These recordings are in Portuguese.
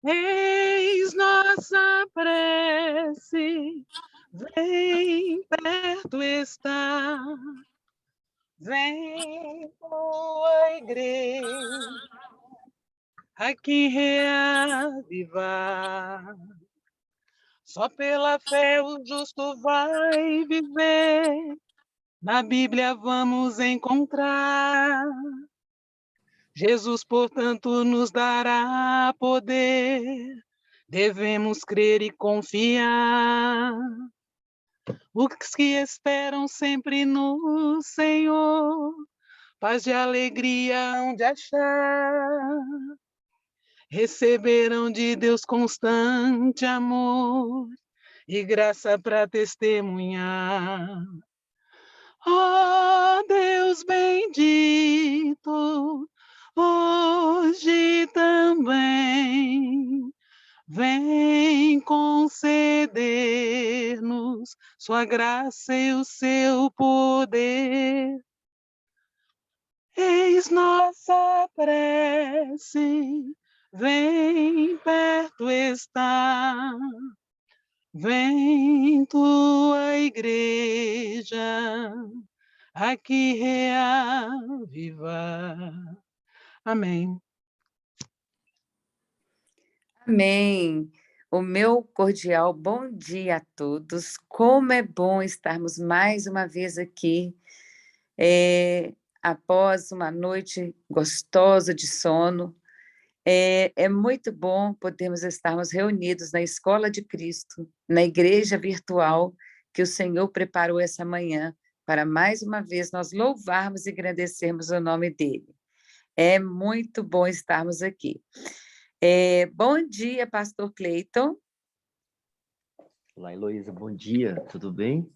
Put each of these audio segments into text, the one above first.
Eis nossa prece, vem perto está, vem tua igreja aqui reavivar. Só pela fé o justo vai viver, na Bíblia vamos encontrar. Jesus, portanto, nos dará poder, devemos crer e confiar. Os que esperam sempre no Senhor, paz e alegria hão de achar. Receberão de Deus constante amor e graça para testemunhar. Ó Deus bendito, hoje também vem conceder-nos sua graça e o seu poder. Eis nossa prece, vem perto está, vem tua igreja aqui reavivar. Amém. Amém. O meu cordial bom dia a todos. Como é bom estarmos mais uma vez aqui, após uma noite gostosa de sono. É muito bom podermos estarmos reunidos na Escola de Cristo, na igreja virtual que o Senhor preparou essa manhã, para mais uma vez nós louvarmos e agradecermos o nome dele. É muito bom estarmos aqui. Bom dia, pastor Cleiton. Olá, Heloísa, bom dia, tudo bem?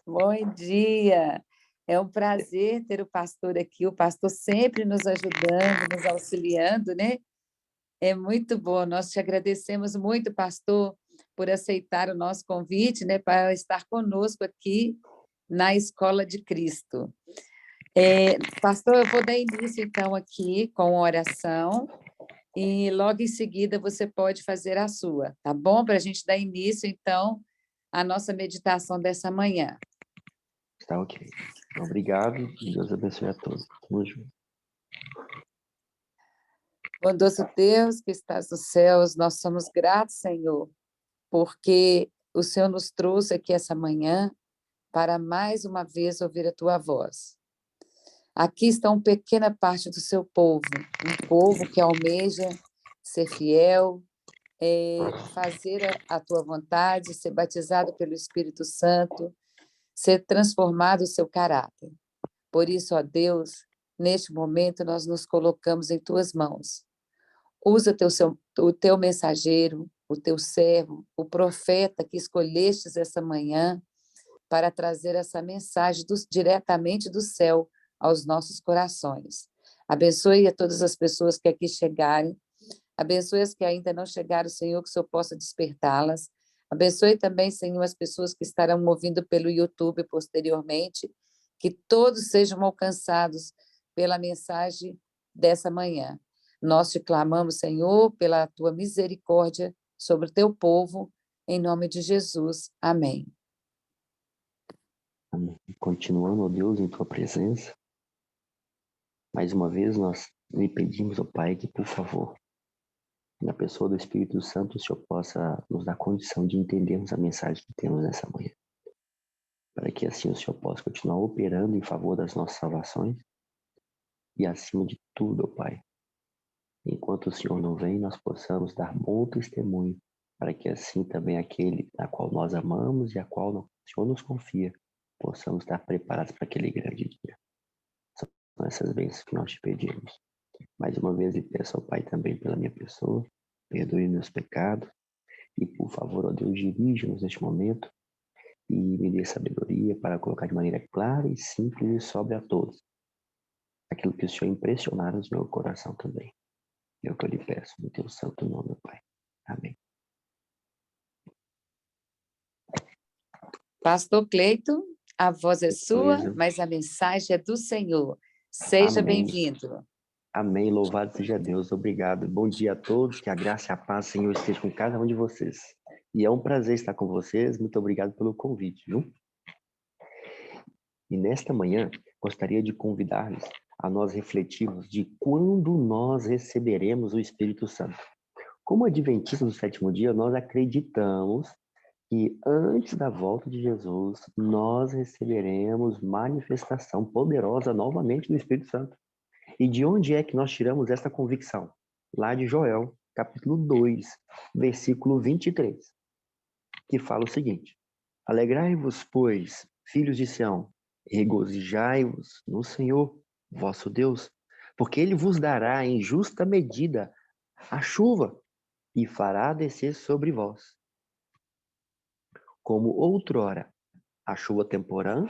Bom dia. É um prazer ter o pastor aqui, o pastor sempre nos ajudando, nos auxiliando, né? É muito bom, nós te agradecemos muito, pastor, por aceitar o nosso convite, né, para estar conosco aqui na Escola de Cristo. Pastor, eu vou dar início, então, aqui com a oração, e logo em seguida você pode fazer a sua, tá bom? Para a gente dar início, então, à nossa meditação dessa manhã. Está ok. Obrigado e Deus abençoe a todos. Tamo junto. Bondoso Deus que estás nos céus, nós somos gratos, Senhor, porque o Senhor nos trouxe aqui essa manhã para mais uma vez ouvir a tua voz. Aqui está uma pequena parte do seu povo, um povo que almeja ser fiel, fazer a tua vontade, ser batizado pelo Espírito Santo, ser transformado o seu caráter. Por isso, ó Deus, neste momento nós nos colocamos em tuas mãos. Usa o teu mensageiro, o teu servo, o profeta que escolhestes essa manhã para trazer essa mensagem diretamente do céu aos nossos corações. Abençoe a todas as pessoas que aqui chegarem, abençoe as que ainda não chegaram, Senhor, que o Senhor possa despertá-las. Abençoe também, Senhor, as pessoas que estarão ouvindo pelo YouTube posteriormente, que todos sejam alcançados pela mensagem dessa manhã. Nós te clamamos, Senhor, pela tua misericórdia sobre o teu povo, em nome de Jesus. Amém. Amém. Continuando, ó Deus, em tua presença, mais uma vez nós lhe pedimos, ó Pai, que, por favor, na pessoa do Espírito Santo, o Senhor possa nos dar condição de entendermos a mensagem que temos nessa manhã, para que assim o Senhor possa continuar operando em favor das nossas salvações e, acima de tudo, ó Pai, enquanto o Senhor não vem, nós possamos dar bom testemunho, para que assim também aquele a qual nós amamos e a qual o Senhor nos confia, possamos estar preparados para aquele grande dia. São essas bênçãos que nós te pedimos. Mais uma vez, lhe peço ao Pai também pela minha pessoa, perdoe meus pecados, e por favor, ó Deus, dirija-nos neste momento e me dê sabedoria para colocar de maneira clara e simples e sobre a todos aquilo que o Senhor impressionar no meu coração também. É o que eu lhe peço, no teu santo nome, Pai. Amém. Pastor Cleiton, a voz é sua, Beleza. mas a mensagem é do Senhor. Seja Amém. bem-vindo. Amém. Louvado seja Deus. Obrigado. Bom dia a todos. Que a graça e a paz, Senhor, esteja com cada um de vocês. E é um prazer estar com vocês. Muito obrigado pelo convite, viu? E nesta manhã, gostaria de convidar-vos a nós refletirmos de quando nós receberemos o Espírito Santo. Como adventistas do sétimo dia, nós acreditamos que antes da volta de Jesus, nós receberemos manifestação poderosa novamente do Espírito Santo. E de onde é que nós tiramos essa convicção? Lá de Joel, capítulo 2, versículo 23, que fala o seguinte: Alegrai-vos, pois, filhos de Sião, regozijai-vos no Senhor, vosso Deus, porque ele vos dará em justa medida a chuva e fará descer sobre vós, como outrora, a chuva temporã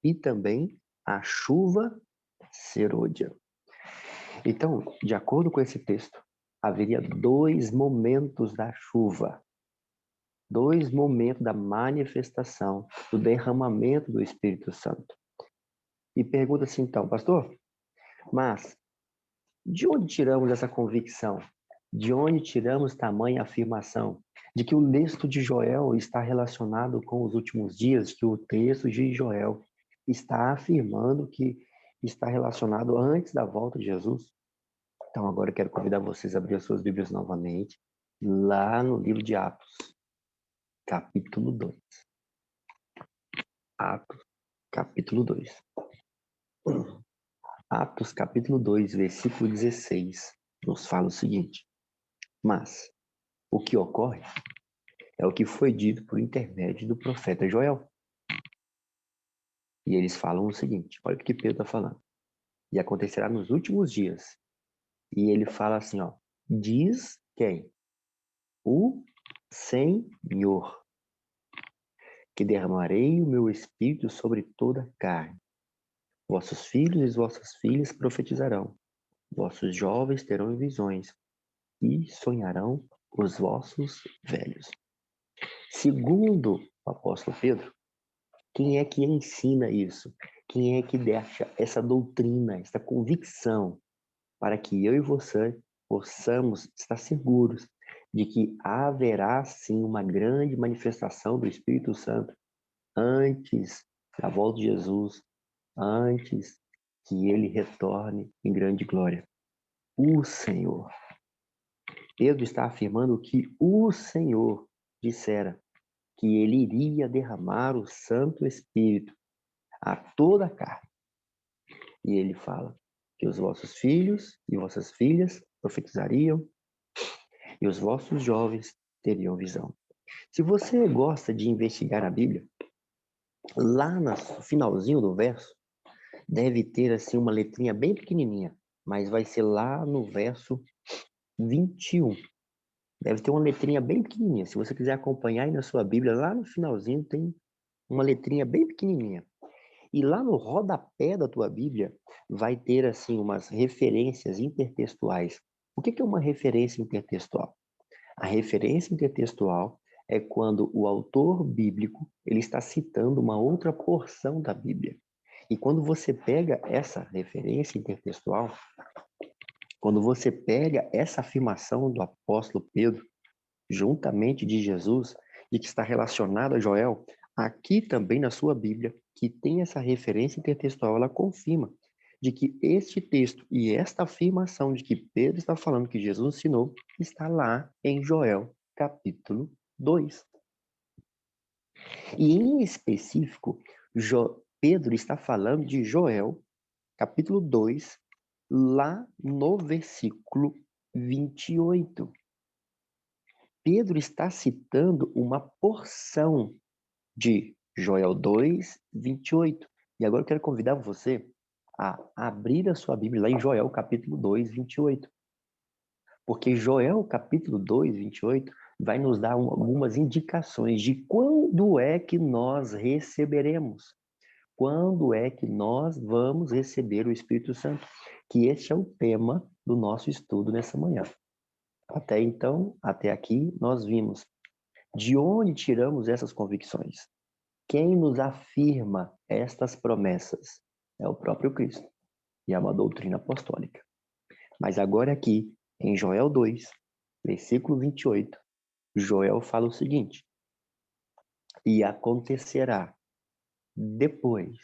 e também a chuva serôdia. Então, de acordo com esse texto, haveria dois momentos da chuva, dois momentos da manifestação, do derramamento do Espírito Santo. E pergunta-se então, pastor, mas de onde tiramos essa convicção? De onde tiramos tamanha afirmação de que o texto de Joel está relacionado com os últimos dias, que o texto de Joel está afirmando que está relacionado antes da volta de Jesus? Então agora eu quero convidar vocês a abrir as suas Bíblias novamente, lá no livro de Atos, capítulo 2. Atos, capítulo 2. Atos, capítulo 2, versículo 16, nos fala o seguinte: Mas o que ocorre é o que foi dito por intermédio do profeta Joel. E eles falam o seguinte, olha o que Pedro está falando. E acontecerá nos últimos dias. E ele fala assim, ó, diz quem? O Senhor, que derramarei o meu espírito sobre toda a carne. Vossos filhos e vossas filhas profetizarão. Vossos jovens terão visões e sonharão os vossos velhos. Segundo o apóstolo Pedro, quem é que ensina isso? Quem é que deixa essa doutrina, essa convicção, para que eu e você possamos estar seguros de que haverá sim uma grande manifestação do Espírito Santo antes da volta de Jesus, antes que ele retorne em grande glória? O Senhor. Pedro está afirmando que o Senhor dissera que ele iria derramar o Santo Espírito a toda a carne. E ele fala que os vossos filhos e vossas filhas profetizariam e os vossos jovens teriam visão. Se você gosta de investigar a Bíblia, lá no finalzinho do verso, deve ter assim uma letrinha bem pequenininha, mas vai ser lá no verso 21. Deve ter uma letrinha bem pequenininha. Se você quiser acompanhar aí na sua Bíblia, lá no finalzinho tem uma letrinha bem pequenininha. E lá no rodapé da tua Bíblia vai ter assim umas referências intertextuais. O que é uma referência intertextual? A referência intertextual é quando o autor bíblico ele está citando uma outra porção da Bíblia. E quando você pega essa referência intertextual, quando você pega essa afirmação do apóstolo Pedro, juntamente de Jesus, de que está relacionado a Joel, aqui também na sua Bíblia, que tem essa referência intertextual, ela confirma de que este texto e esta afirmação de que Pedro está falando que Jesus ensinou, está lá em Joel, capítulo 2. E em específico, Pedro está falando de Joel, capítulo 2, lá no versículo 28. Pedro está citando uma porção de Joel 2, 28. E agora eu quero convidar você a abrir a sua Bíblia lá em Joel, capítulo 2, 28. Porque Joel, capítulo 2, 28, vai nos dar algumas indicações de quando é que nós receberemos. Quando é que nós vamos receber o Espírito Santo? Que este é o tema do nosso estudo nessa manhã. Até então, até aqui, nós vimos de onde tiramos essas convicções. Quem nos afirma estas promessas é o próprio Cristo e é uma doutrina apostólica. Mas agora aqui, em Joel 2, versículo 28, Joel fala o seguinte: e acontecerá depois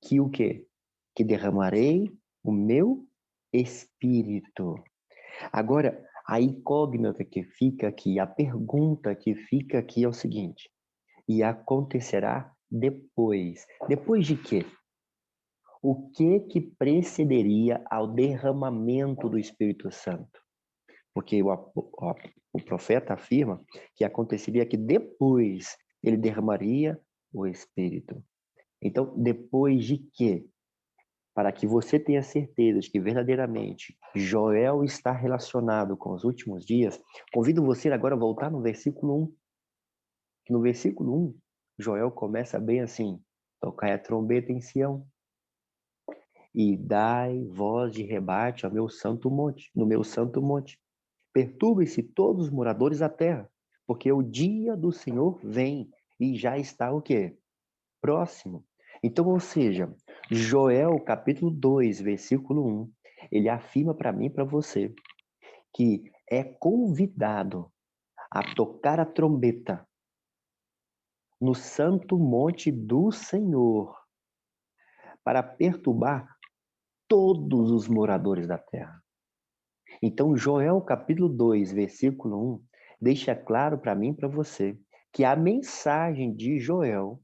que o quê? Que derramarei o meu espírito. Agora, a incógnita que fica aqui, a pergunta que fica aqui é o seguinte: e acontecerá depois. Depois de quê? O que precederia ao derramamento do Espírito Santo? Porque o profeta afirma que aconteceria que depois ele derramaria o Espírito. Então, depois de quê? Para que você tenha certeza de que verdadeiramente Joel está relacionado com os últimos dias, convido você agora a voltar no versículo 1. No versículo 1, Joel começa bem assim: tocai a trombeta em Sião e dai voz de rebate ao meu santo monte, no meu santo monte. Perturbem-se todos os moradores da terra, porque o dia do Senhor vem e já está o quê? Próximo. Então, ou seja, Joel capítulo 2, versículo 1, ele afirma para mim e para você que é convidado a tocar a trombeta no santo monte do Senhor para perturbar todos os moradores da terra. Então, Joel capítulo 2, versículo 1, deixa claro para mim e para você que a mensagem de Joel,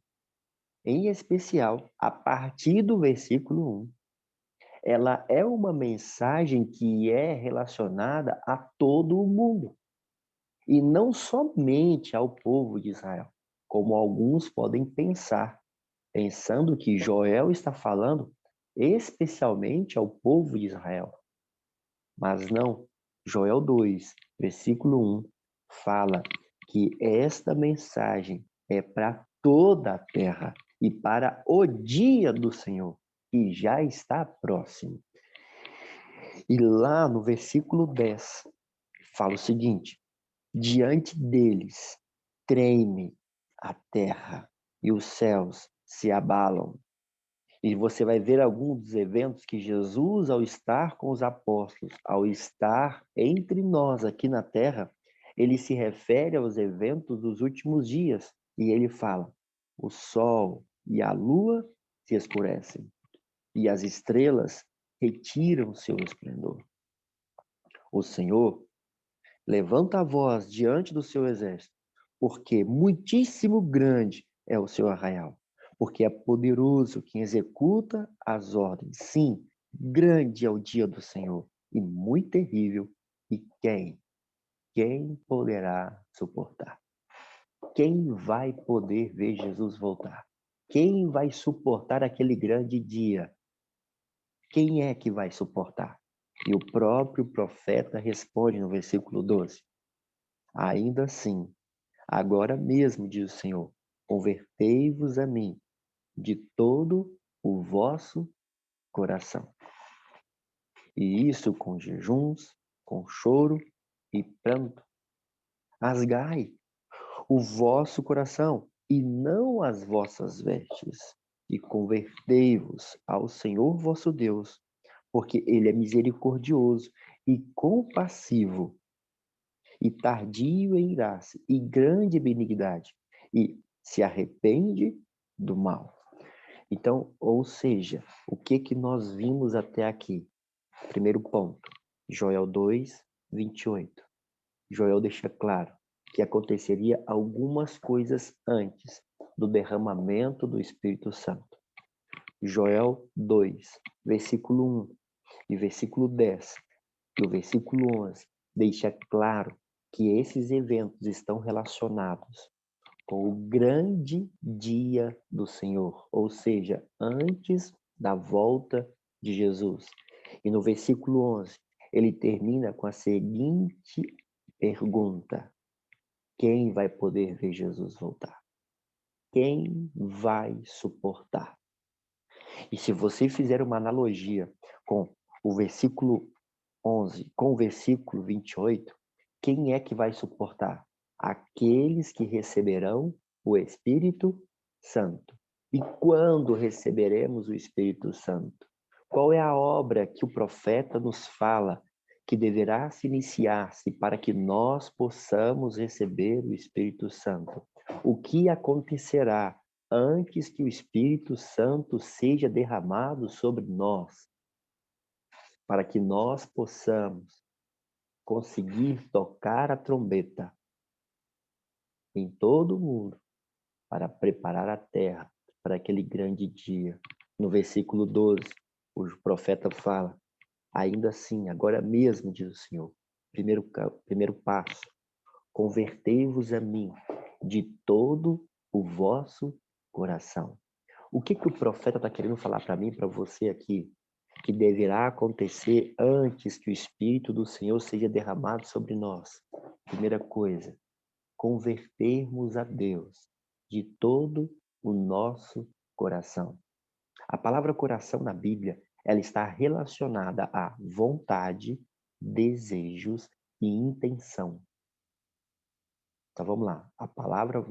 em especial, a partir do versículo 1, ela é uma mensagem que é relacionada a todo o mundo. E não somente ao povo de Israel, como alguns podem pensar, pensando que Joel está falando especialmente ao povo de Israel. Mas não, Joel 2, versículo 1, fala que esta mensagem é para toda a terra e para o dia do Senhor, que já está próximo. E lá no versículo 10, fala o seguinte: diante deles treme a terra e os céus se abalam. E você vai ver alguns dos eventos que Jesus, ao estar com os apóstolos, ao estar entre nós aqui na terra, ele se refere aos eventos dos últimos dias. E ele fala: o sol e a lua se escurecem, e as estrelas retiram seu esplendor. O Senhor levanta a voz diante do seu exército, porque muitíssimo grande é o seu arraial, porque é poderoso quem executa as ordens. Sim, grande é o dia do Senhor e muito terrível. E quem poderá suportar? Quem vai poder ver Jesus voltar? Quem vai suportar aquele grande dia? Quem é que vai suportar? E o próprio profeta responde no versículo 12: ainda assim, agora mesmo, diz o Senhor, convertei-vos a mim de todo o vosso coração. E isso com jejuns, com choro e pranto. Rasgai o vosso coração e não as vossas vestes, e convertei-vos ao Senhor vosso Deus, porque ele é misericordioso e compassivo, e tardio em graça, e grande benignidade, e se arrepende do mal. Então, ou seja, o que nós vimos até aqui? Primeiro ponto, Joel 2, 28. Joel deixa claro que aconteceria algumas coisas antes do derramamento do Espírito Santo. Joel 2, versículo 1 e versículo 10 e o versículo 11 deixa claro que esses eventos estão relacionados com o grande dia do Senhor, ou seja, antes da volta de Jesus. E no versículo 11, ele termina com a seguinte pergunta: quem vai poder ver Jesus voltar? Quem vai suportar? E se você fizer uma analogia com o versículo 11, com o versículo 28, quem é que vai suportar? Aqueles que receberão o Espírito Santo. E quando receberemos o Espírito Santo? Qual é a obra que o profeta nos fala que deverá se iniciar-se para que nós possamos receber o Espírito Santo? O que acontecerá antes que o Espírito Santo seja derramado sobre nós, para que nós possamos conseguir tocar a trombeta em todo o mundo, para preparar a terra para aquele grande dia? No versículo 12, o profeta fala: ainda assim, agora mesmo, diz o Senhor, primeiro passo, convertei-vos a mim de todo o vosso coração. O que o profeta está querendo falar para mim, para você aqui, que deverá acontecer antes que o Espírito do Senhor seja derramado sobre nós? Primeira coisa, convertermos a Deus de todo o nosso coração. A palavra coração na Bíblia, ela está relacionada a vontade, desejos e intenção. Então vamos lá. A palavra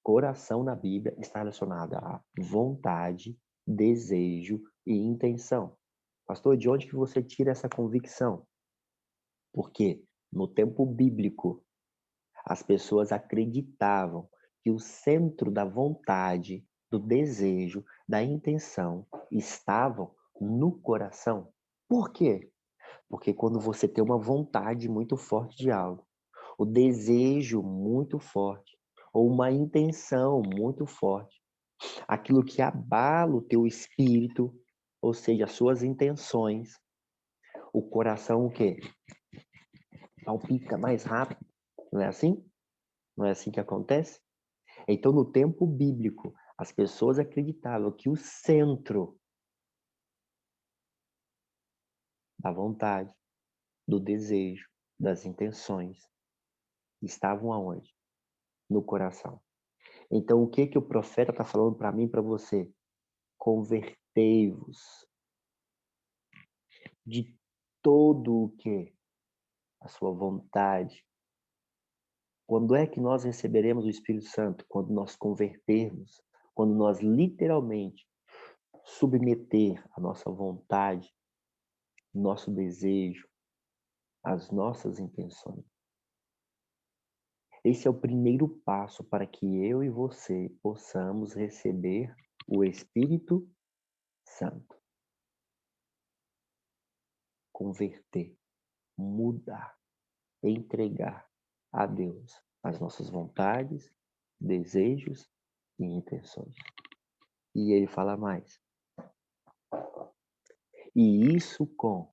coração na Bíblia está relacionada a vontade, desejo e intenção. Pastor, de onde que você tira essa convicção? Porque no tempo bíblico, as pessoas acreditavam que o centro da vontade, do desejo, da intenção estavam no coração. Por quê? Porque quando você tem uma vontade muito forte de algo, o desejo muito forte, ou uma intenção muito forte, aquilo que abala o teu espírito, ou seja, as suas intenções, o coração o quê? Palpita mais rápido. Não é assim? Não é assim que acontece? Então, no tempo bíblico, as pessoas acreditavam que o centro da vontade, do desejo, das intenções estavam aonde? No coração. Então, o que o profeta está falando para mim e para você? Convertei-vos de todo o que? A sua vontade. Quando é que nós receberemos o Espírito Santo? Quando nós convertermos, quando nós literalmente submeter a nossa vontade, nosso desejo, as nossas intenções. Esse é o primeiro passo para que eu e você possamos receber o Espírito Santo. Converter, mudar, entregar a Deus as nossas vontades, desejos e intenções. E ele fala mais. E isso com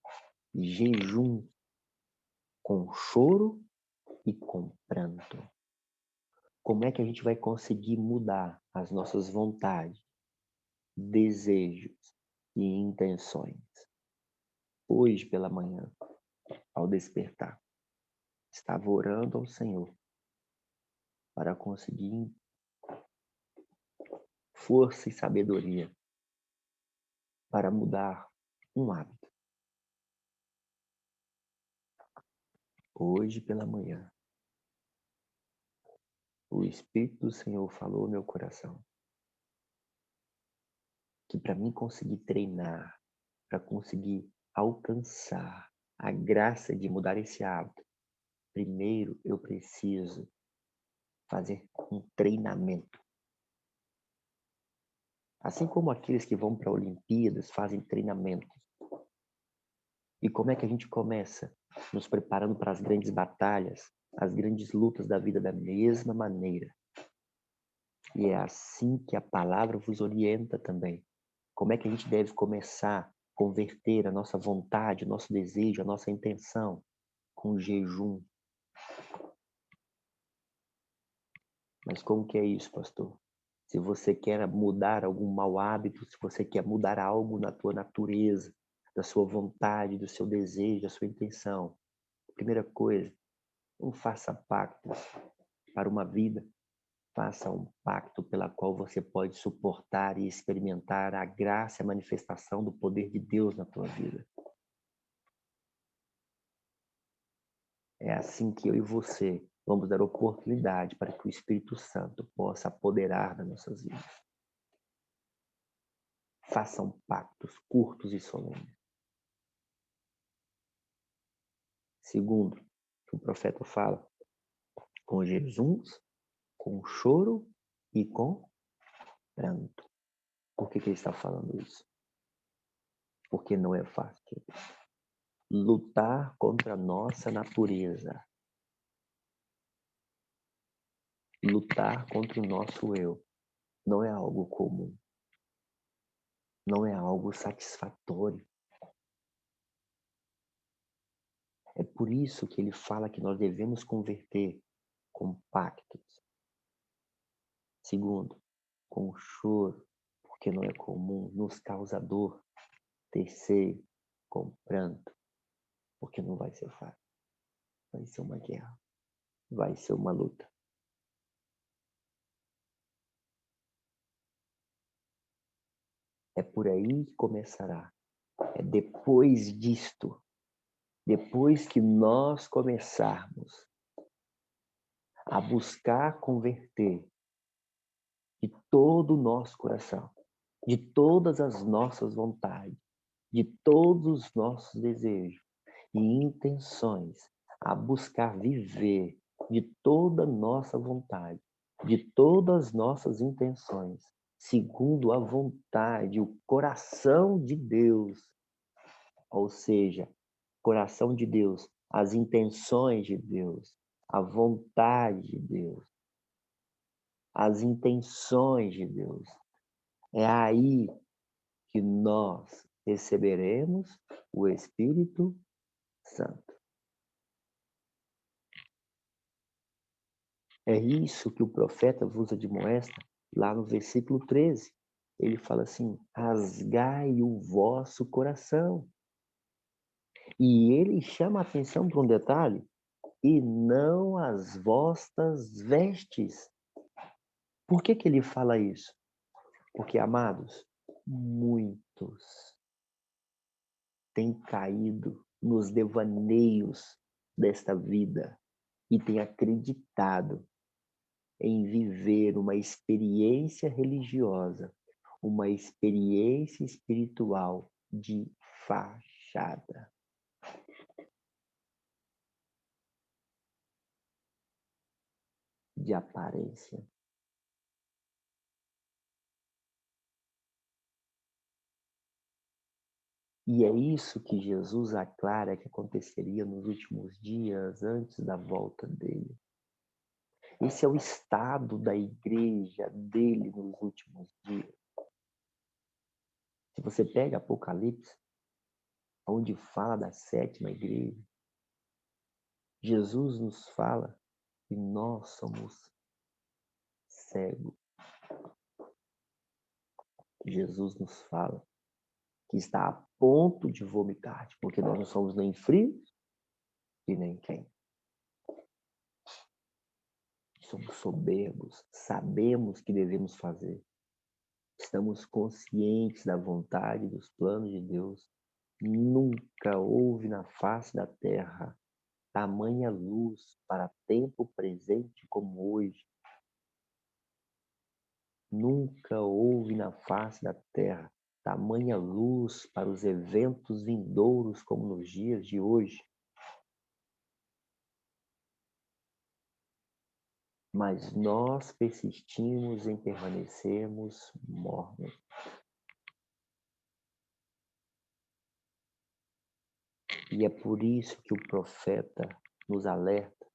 jejum, com choro e com pranto. Como é que a gente vai conseguir mudar as nossas vontades, desejos e intenções? Hoje pela manhã, ao despertar, estava orando ao Senhor para conseguir força e sabedoria para mudar um hábito. Hoje pela manhã, o Espírito do Senhor falou no meu coração que para mim conseguir treinar, para conseguir alcançar a graça de mudar esse hábito, primeiro eu preciso fazer um treinamento. Assim como aqueles que vão para Olimpíadas fazem treinamentos. E como é que a gente começa? Nos preparando para as grandes batalhas, as grandes lutas da vida da mesma maneira. E é assim que a palavra vos orienta também. Como é que a gente deve começar a converter a nossa vontade, o nosso desejo, a nossa intenção com jejum. Mas como que é isso, pastor? Se você quer mudar algum mau hábito, se você quer mudar algo na tua natureza, da sua vontade, do seu desejo, da sua intenção, primeira coisa, não faça pactos para uma vida, faça um pacto pela qual você pode suportar e experimentar a graça e a manifestação do poder de Deus na tua vida. É assim que eu e você vamos dar oportunidade para que o Espírito Santo possa apoderar das nossas vidas. façam pactos curtos e solenes. Segundo, o profeta fala com jejuns, com choro e com pranto. Por que ele está falando isso? Porque não é fácil lutar contra a nossa natureza. Lutar contra o nosso eu não é algo comum. Não é algo satisfatório. É por isso que ele fala que nós devemos converter com pactos. Segundo, com choro, porque não é comum, nos causa dor. Terceiro, com pranto, porque não vai ser fácil. Vai ser uma guerra. Vai ser uma luta. É por aí que começará. É depois disto, depois que nós começarmos a buscar converter de todo o nosso coração, de todas as nossas vontades, de todos os nossos desejos e intenções, a buscar viver de toda a nossa vontade, de todas as nossas intenções, segundo a vontade, o coração de Deus, ou seja, coração de Deus, as intenções de Deus, a vontade de Deus, as intenções de Deus. É aí que nós receberemos o Espírito Santo. É isso que o profeta vos admoesta lá no versículo 13. Ele fala assim: rasgai o vosso coração. E ele chama a atenção para um detalhe: e não as vossas vestes. Por que ele fala isso? Porque, amados, muitos têm caído nos devaneios desta vida e têm acreditado em viver uma experiência religiosa, uma experiência espiritual de fachada. De aparência. E é isso que Jesus aclara que aconteceria nos últimos dias, antes da volta dele. Esse é o estado da igreja dele nos últimos dias. Se você pega Apocalipse, onde fala da sétima igreja, Jesus nos fala que nós somos cegos. Jesus nos fala que está a ponto de vomitar, porque nós não somos nem frios e nem quentes. Somos soberbos, sabemos que devemos fazer. Estamos conscientes da vontade, dos planos de Deus. Nunca houve na face da terra tamanha luz para tempo presente como hoje. Nunca houve na face da terra tamanha luz para os eventos vindouros como nos dias de hoje. Mas nós persistimos em permanecermos mornos. E é por isso que o profeta nos alerta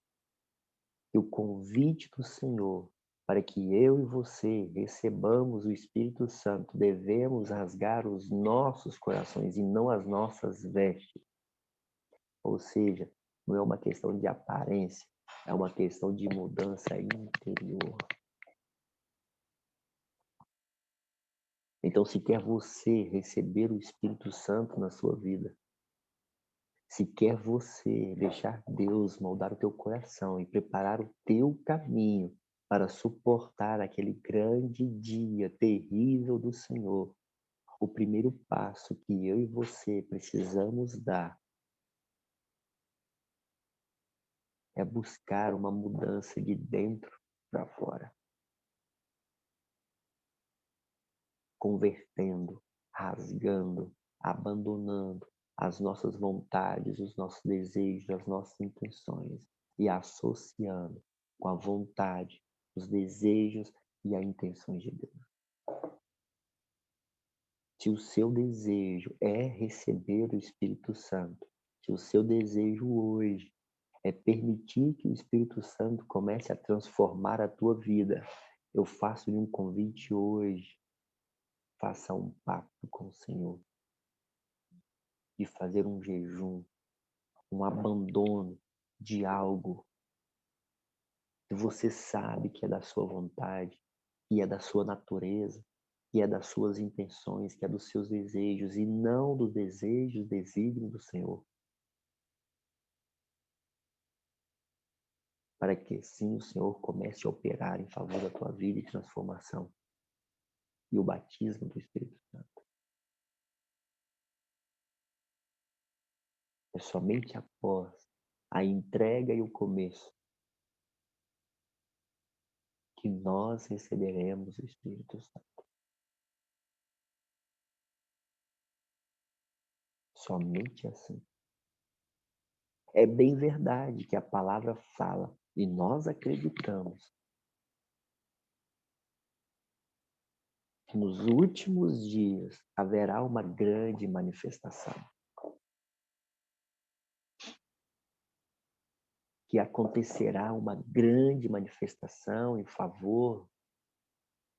que o convite do Senhor para que eu e você recebamos o Espírito Santo, devemos rasgar os nossos corações e não as nossas vestes. Ou seja, não é uma questão de aparência, é uma questão de mudança interior. Então, se quer você receber o Espírito Santo na sua vida, se quer você deixar Deus moldar o teu coração e preparar o teu caminho para suportar aquele grande dia terrível do Senhor, o primeiro passo que eu e você precisamos dar é buscar uma mudança de dentro para fora. Convertendo, rasgando, abandonando as nossas vontades, os nossos desejos, as nossas intenções e associando com a vontade, os desejos e as intenções de Deus. Se o seu desejo é receber o Espírito Santo, se o seu desejo hoje é permitir que o Espírito Santo comece a transformar a tua vida, eu faço-lhe um convite hoje. Faça um pacto com o Senhor de fazer um jejum, um abandono de algo que você sabe que é da sua vontade, que é da sua natureza, que é das suas intenções, que é dos seus desejos e não dos desejos, desígnios do Senhor. Para que sim o Senhor comece a operar em favor da tua vida e transformação e o batismo do Espírito Santo. É somente após a entrega e o começo que nós receberemos o Espírito Santo. Somente assim. É bem verdade que a palavra fala e nós acreditamos que nos últimos dias haverá uma grande manifestação. Que acontecerá uma grande manifestação em favor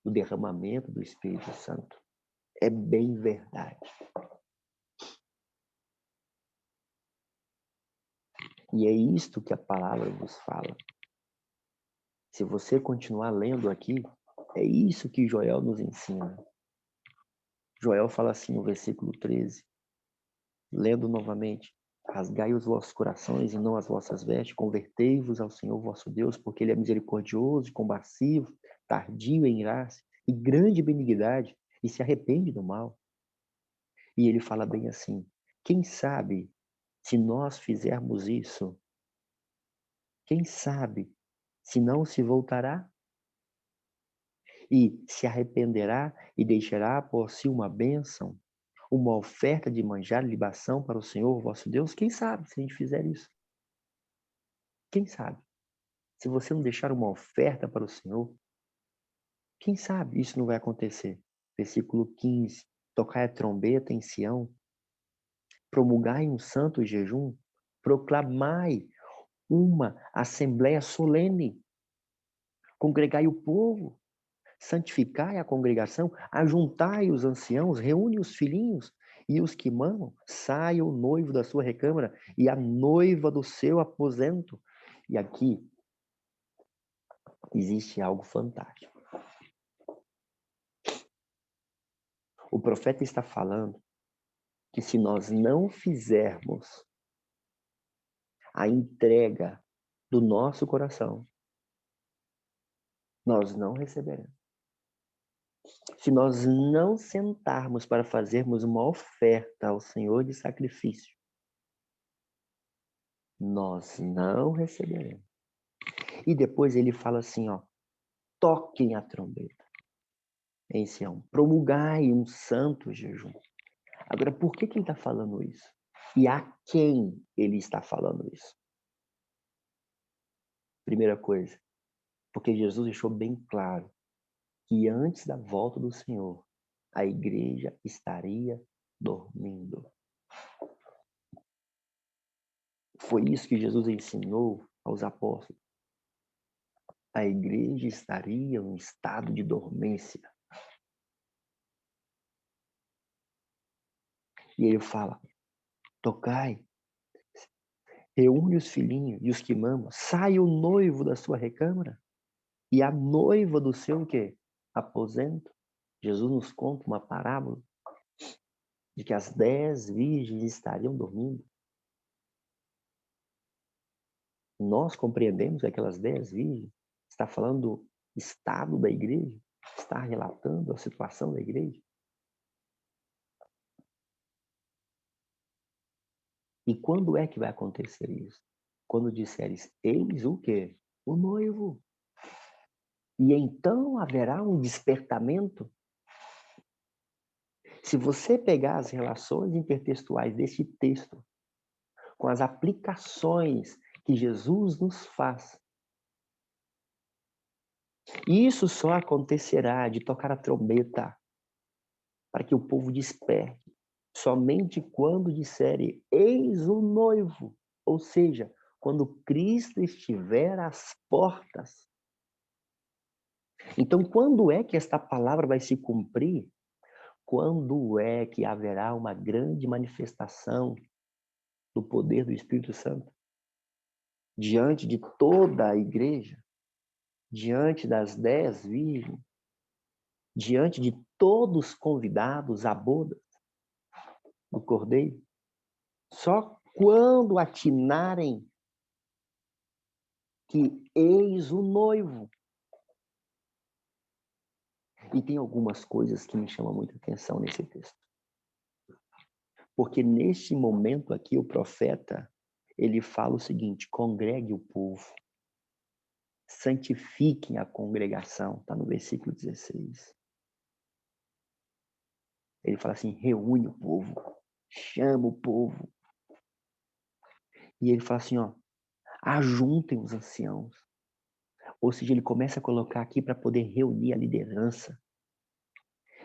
do derramamento do Espírito Santo. É bem verdade. E é isto que a palavra nos fala. Se você continuar lendo aqui, é isso que Joel nos ensina. Joel fala assim no versículo 13, lendo novamente: rasgai os vossos corações e não as vossas vestes, convertei-vos ao Senhor vosso Deus, porque Ele é misericordioso, compassivo, tardio em graça e grande benignidade, e se arrepende do mal. E ele fala bem assim: quem sabe se nós fizermos isso, quem sabe se não se voltará e se arrependerá e deixará por si uma bênção, uma oferta de manjar e libação para o Senhor vosso Deus? Quem sabe se a gente fizer isso? Quem sabe? Se você não deixar uma oferta para o Senhor, quem sabe isso não vai acontecer? Versículo 15: tocai a trombeta em Sião, promulgai um santo jejum, proclamai uma assembleia solene, congregai o povo, santificai a congregação, ajuntai os anciãos, reúne os filhinhos e os que mamam, saia o noivo da sua recâmara e a noiva do seu aposento. E aqui existe algo fantástico. O profeta está falando que se nós não fizermos a entrega do nosso coração, nós não receberemos. Se nós não sentarmos para fazermos uma oferta ao Senhor de sacrifício, nós não receberemos. E depois ele fala assim, ó: toquem a trombeta em Sião, promulgai um santo jejum. Agora, por que ele está falando isso? E a quem ele está falando isso? Primeira coisa, porque Jesus deixou bem claro que antes da volta do Senhor, a igreja estaria dormindo. Foi isso que Jesus ensinou aos apóstolos. A igreja estaria em estado de dormência. E ele fala: tocai, reúne os filhinhos e os que mamam, sai o noivo da sua recâmara e a noiva do seu quê? Aposento. Jesus nos conta uma parábola de que as 10 virgens estariam dormindo. Nós compreendemos que aquelas 10 virgens está falando do estado da igreja, está relatando a situação da igreja. E quando é que vai acontecer isso? Quando disseres, eis o quê? O noivo. E então haverá um despertamento. Se você pegar as relações intertextuais deste texto, com as aplicações que Jesus nos faz, isso só acontecerá de tocar a trombeta para que o povo desperte, somente quando disserem, eis o noivo, ou seja, quando Cristo estiver às portas. Então, quando é que esta palavra vai se cumprir? Quando é que haverá uma grande manifestação do poder do Espírito Santo? Diante de toda a igreja, diante das 10 virgens, diante de todos convidados à boda do Cordeiro. Só quando atinarem que eis o noivo. E tem algumas coisas que me chamam muita atenção nesse texto. Porque neste momento aqui o profeta, ele fala o seguinte, congregue o povo, santifiquem a congregação, está no versículo 16. Ele fala assim, reúne o povo, chama o povo. E ele fala assim, ó, ajuntem os anciãos. Ou seja, ele começa a colocar aqui para poder reunir a liderança.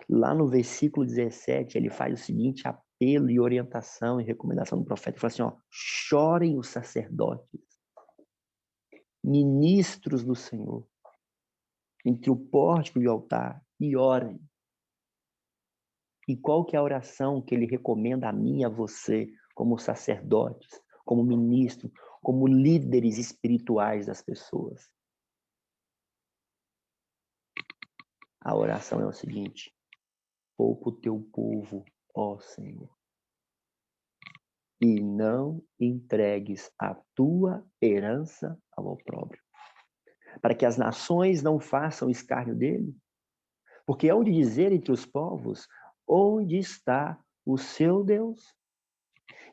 Lá no versículo 17, ele faz o seguinte apelo e orientação e recomendação do profeta. Ele fala assim, ó, chorem os sacerdotes, ministros do Senhor, entre o pórtico e o altar, e orem. E qual que é a oração que ele recomenda a mim e a você, como sacerdotes, como ministros, como líderes espirituais das pessoas? A oração é o seguinte, poupa o teu povo, ó Senhor, e não entregues a tua herança ao opróbrio, para que as nações não façam escárnio dele, porque hão de dizer entre os povos, onde está o seu Deus?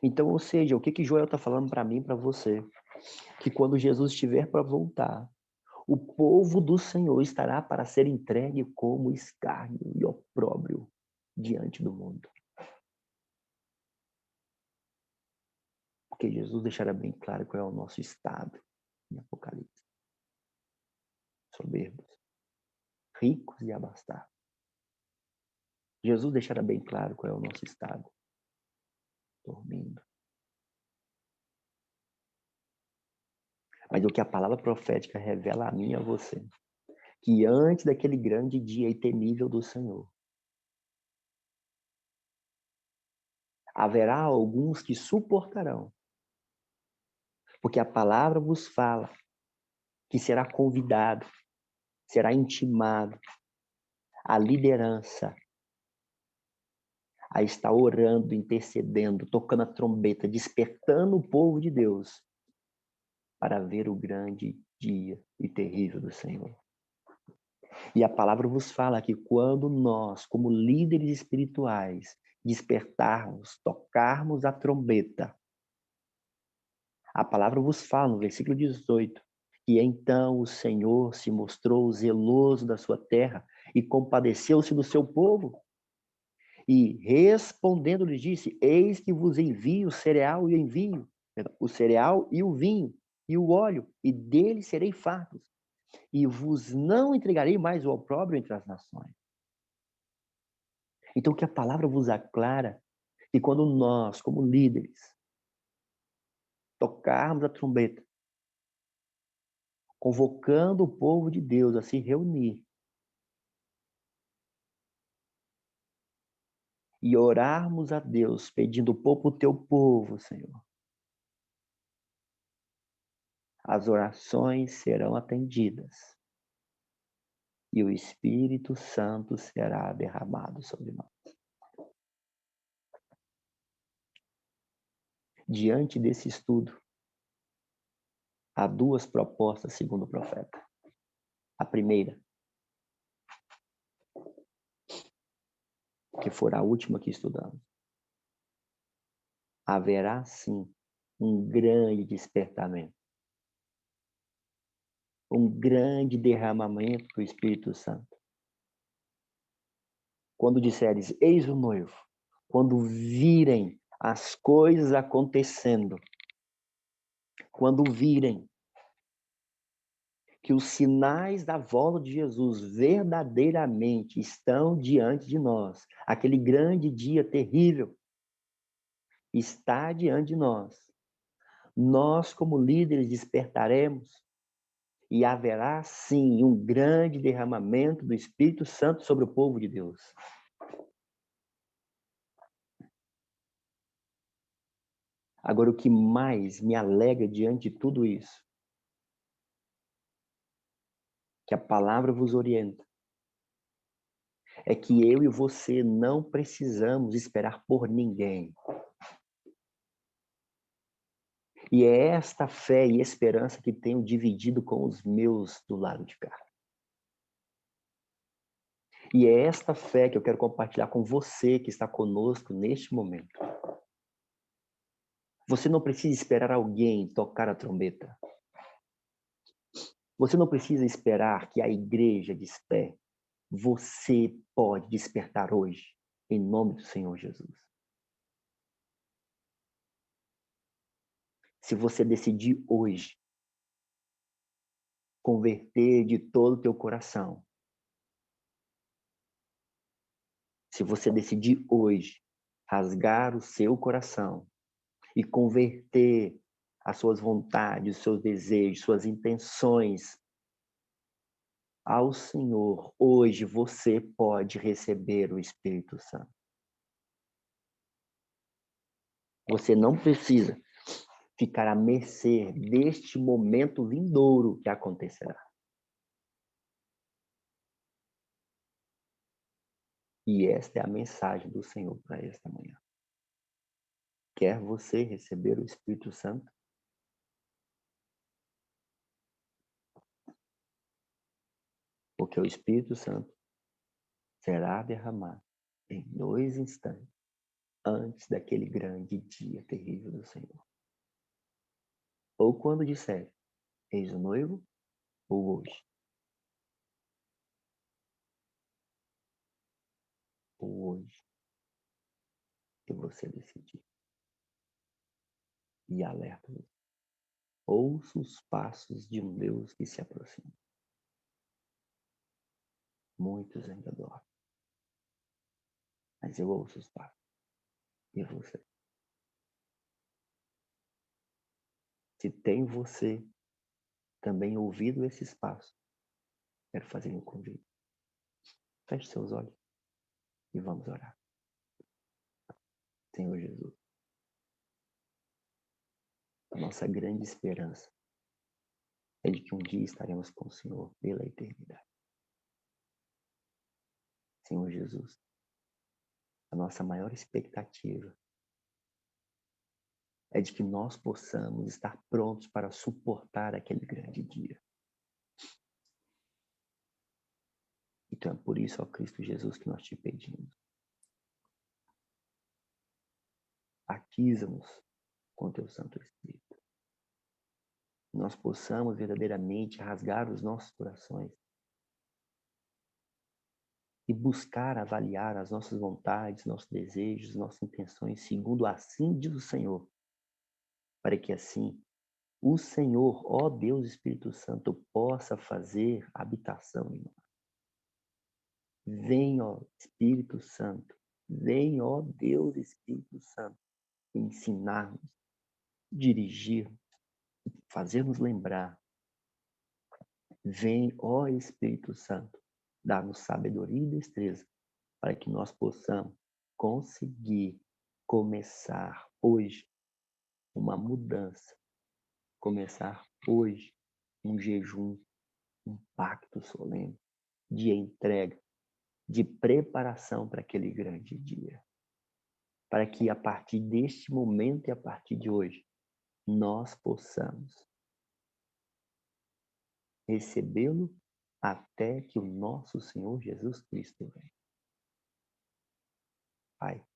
Então, ou seja, o que Joel está falando para mim e para você? Que quando Jesus estiver para voltar, o povo do Senhor estará para ser entregue como escárnio e opróbrio diante do mundo. Porque Jesus deixará bem claro qual é o nosso estado em Apocalipse. Soberbos, ricos e abastados. Jesus deixará bem claro qual é o nosso estado. Dormindo. Mas o que a palavra profética revela a mim e a você, que antes daquele grande dia e temível do Senhor, haverá alguns que suportarão, porque a palavra vos fala que será convidado, será intimado a liderança a estar orando, intercedendo, tocando a trombeta, despertando o povo de Deus para ver o grande dia e terrível do Senhor. E a palavra vos fala que quando nós, como líderes espirituais, despertarmos, tocarmos a trombeta, a palavra vos fala no versículo 18, que então o Senhor se mostrou zeloso da sua terra e compadeceu-se do seu povo. E respondendo lhes disse, eis que vos envio o cereal e o cereal e o vinho e o óleo, e dele serei fartos, e vos não entregarei mais o opróbrio entre as nações. Então, que a palavra vos aclara que quando nós, como líderes, tocarmos a trombeta, convocando o povo de Deus a se reunir e orarmos a Deus, pedindo pouco o teu povo, Senhor, as orações serão atendidas e o Espírito Santo será derramado sobre nós. Diante desse estudo, há duas propostas segundo o profeta. A primeira, que for a última que estudamos, haverá sim um grande despertamento, um grande derramamento do Espírito Santo. Quando disseres, eis o noivo, quando virem as coisas acontecendo, quando virem que os sinais da volta de Jesus verdadeiramente estão diante de nós, aquele grande dia terrível está diante de nós como líderes despertaremos e haverá sim um grande derramamento do Espírito Santo sobre o povo de Deus. Agora, o que mais me alegra diante de tudo isso, que a palavra vos orienta, é que eu e você não precisamos esperar por ninguém. E é esta fé e esperança que tenho dividido com os meus do lado de cá. E é esta fé que eu quero compartilhar com você que está conosco neste momento. Você não precisa esperar alguém tocar a trombeta. Você não precisa esperar que a igreja desperte. Você pode despertar hoje, em nome do Senhor Jesus. Se você decidir hoje converter de todo o teu coração, se você decidir hoje rasgar o seu coração e converter as suas vontades, os seus desejos, suas intenções ao Senhor, hoje você pode receber o Espírito Santo. Você não precisa ficar à mercê deste momento vindouro que acontecerá. E esta é a mensagem do Senhor para esta manhã. Quer você receber o Espírito Santo? Porque o Espírito Santo será derramado em 2 instantes antes daquele grande dia terrível do Senhor. Ou quando disser, eis o noivo, ou hoje. Ou hoje que você decidir. E alerta. Ouça os passos de um Deus que se aproxima. Muitos ainda dormem. Mas eu ouço os passos. E você? Se tem você também ouvido esses passos, quero fazer um convite. Feche seus olhos e vamos orar. Senhor Jesus, a nossa grande esperança é de que um dia estaremos com o Senhor pela eternidade. Senhor Jesus, a nossa maior expectativa é de que nós possamos estar prontos para suportar aquele grande dia. Então é por isso, ó Cristo Jesus, que nós te pedimos. Batiza-nos com teu Santo Espírito. Nós possamos verdadeiramente rasgar os nossos corações e buscar avaliar as nossas vontades, nossos desejos, nossas intenções, segundo assim diz o Senhor, para que assim o Senhor, ó Deus Espírito Santo, possa fazer habitação em nós. Vem, ó Espírito Santo, vem, ó Deus Espírito Santo, ensinar-nos, dirigir-nos, fazer-nos lembrar. Vem, ó Espírito Santo, dar-nos sabedoria e destreza para que nós possamos conseguir começar hoje uma mudança, começar hoje um jejum, um pacto solene de entrega, de preparação para aquele grande dia. Para que a partir deste momento e a partir de hoje, nós possamos recebê-lo até que o nosso Senhor Jesus Cristo venha. Pai,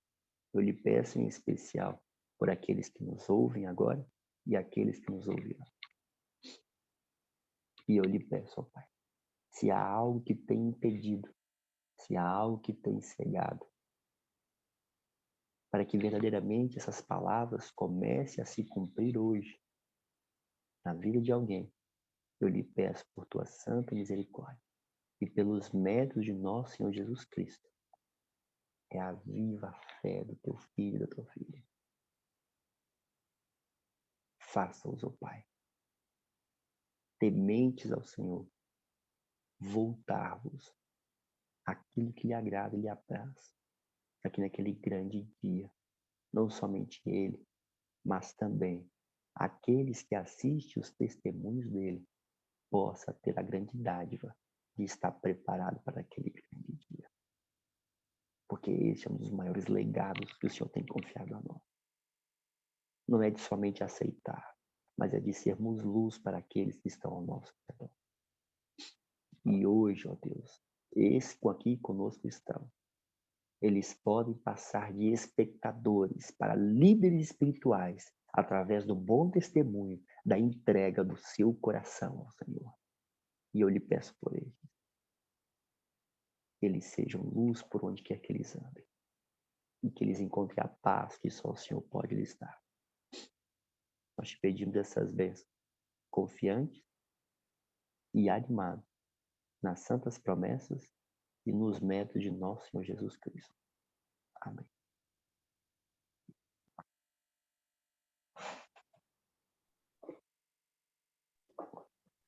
eu lhe peço em especial por aqueles que nos ouvem agora e aqueles que nos ouvirão. E eu lhe peço, ó Pai, se há algo que tem impedido, se há algo que tem cegado, para que verdadeiramente essas palavras comecem a se cumprir hoje na vida de alguém, eu lhe peço por tua santa misericórdia e pelos méritos de nosso Senhor Jesus Cristo, reaviva a fé do teu filho e da tua filha. Faça-os, ó Pai, tementes ao Senhor, voltar-vos àquilo que lhe agrada e lhe apraz, para que naquele grande dia, não somente ele, mas também aqueles que assistem os testemunhos dele, possa ter a grande dádiva de estar preparado para aquele grande dia. Porque esse é um dos maiores legados que o Senhor tem confiado a nós. Não é de somente aceitar, mas é de sermos luz para aqueles que estão ao nosso redor. E hoje, ó Deus, esses aqui conosco estão. Eles podem passar de espectadores para líderes espirituais através do bom testemunho, da entrega do seu coração ao Senhor. E eu lhe peço por eles. Que eles sejam luz por onde quer que eles andem. E que eles encontrem a paz que só o Senhor pode lhes dar. Nós te pedimos essas bênçãos, confiantes e animados nas santas promessas e nos métodos de nosso Senhor Jesus Cristo. Amém.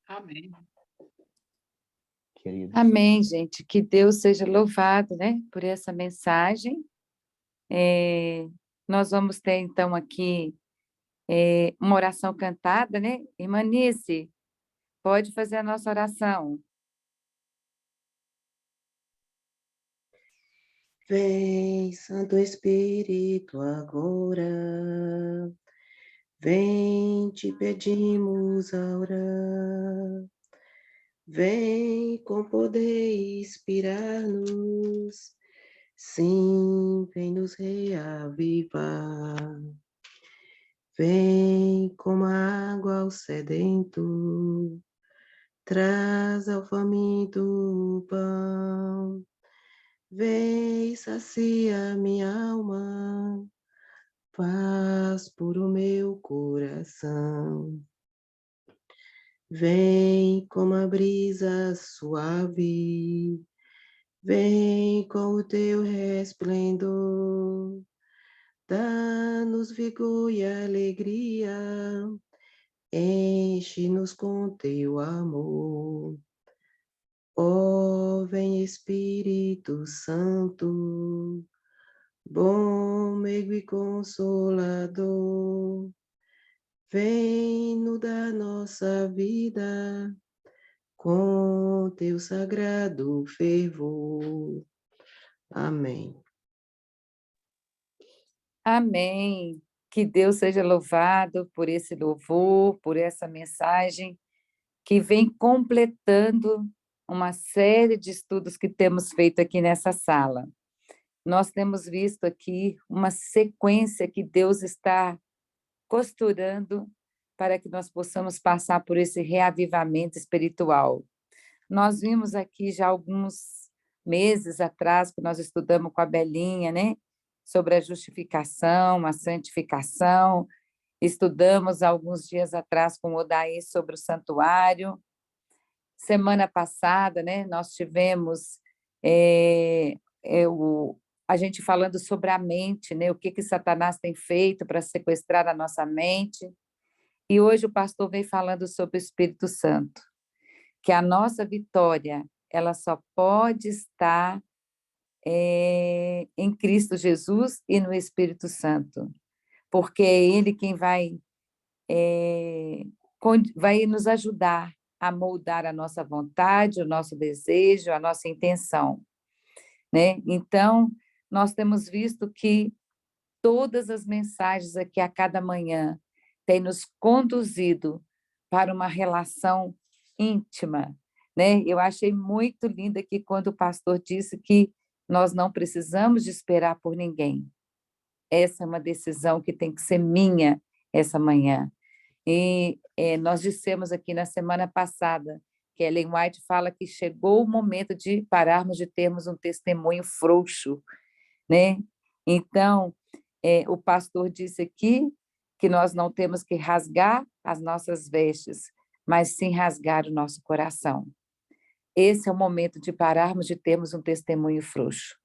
Amém. Queridos, Amém, gente. Que Deus seja louvado, né, por essa mensagem. Nós vamos ter, então, aqui uma oração cantada, né? Irmã Nice, pode fazer a nossa oração. Vem, Santo Espírito, agora. Vem, te pedimos a orar. Vem com poder inspirar-nos. Sim, vem nos reavivar. Vem como a água ao sedento. Traz ao faminto o pão. Vem, sacia minha alma, paz por o meu coração. Vem como a brisa suave, vem com o teu resplendor, dá-nos vigor e alegria, enche-nos com teu amor. Ó, vem Espírito Santo, bom, meigo e consolador, vem inundar nossa vida com teu sagrado fervor. Amém. Amém. Que Deus seja louvado por esse louvor, por essa mensagem que vem completando uma série de estudos que temos feito aqui nessa sala. Nós temos visto aqui uma sequência que Deus está costurando para que nós possamos passar por esse reavivamento espiritual. Nós vimos aqui já alguns meses atrás que nós estudamos com a Belinha, né? Sobre a justificação, a santificação. Estudamos alguns dias atrás com o Odaí sobre o santuário. Semana passada, né, nós tivemos a gente falando sobre a mente, né, o que Satanás tem feito para sequestrar a nossa mente. E hoje o pastor vem falando sobre o Espírito Santo, que a nossa vitória, ela só pode estar em Cristo Jesus e no Espírito Santo, porque é Ele quem vai nos ajudar a moldar a nossa vontade, o nosso desejo, a nossa intenção, né? Então, nós temos visto que todas as mensagens aqui a cada manhã têm nos conduzido para uma relação íntima, né? Eu achei muito lindo aqui quando o pastor disse que nós não precisamos de esperar por ninguém. Essa é uma decisão que tem que ser minha essa manhã. E nós dissemos aqui na semana passada que Ellen White fala que chegou o momento de pararmos de termos um testemunho frouxo, né? Então, o pastor disse aqui que nós não temos que rasgar as nossas vestes, mas sim rasgar o nosso coração. Esse é o momento de pararmos de termos um testemunho frouxo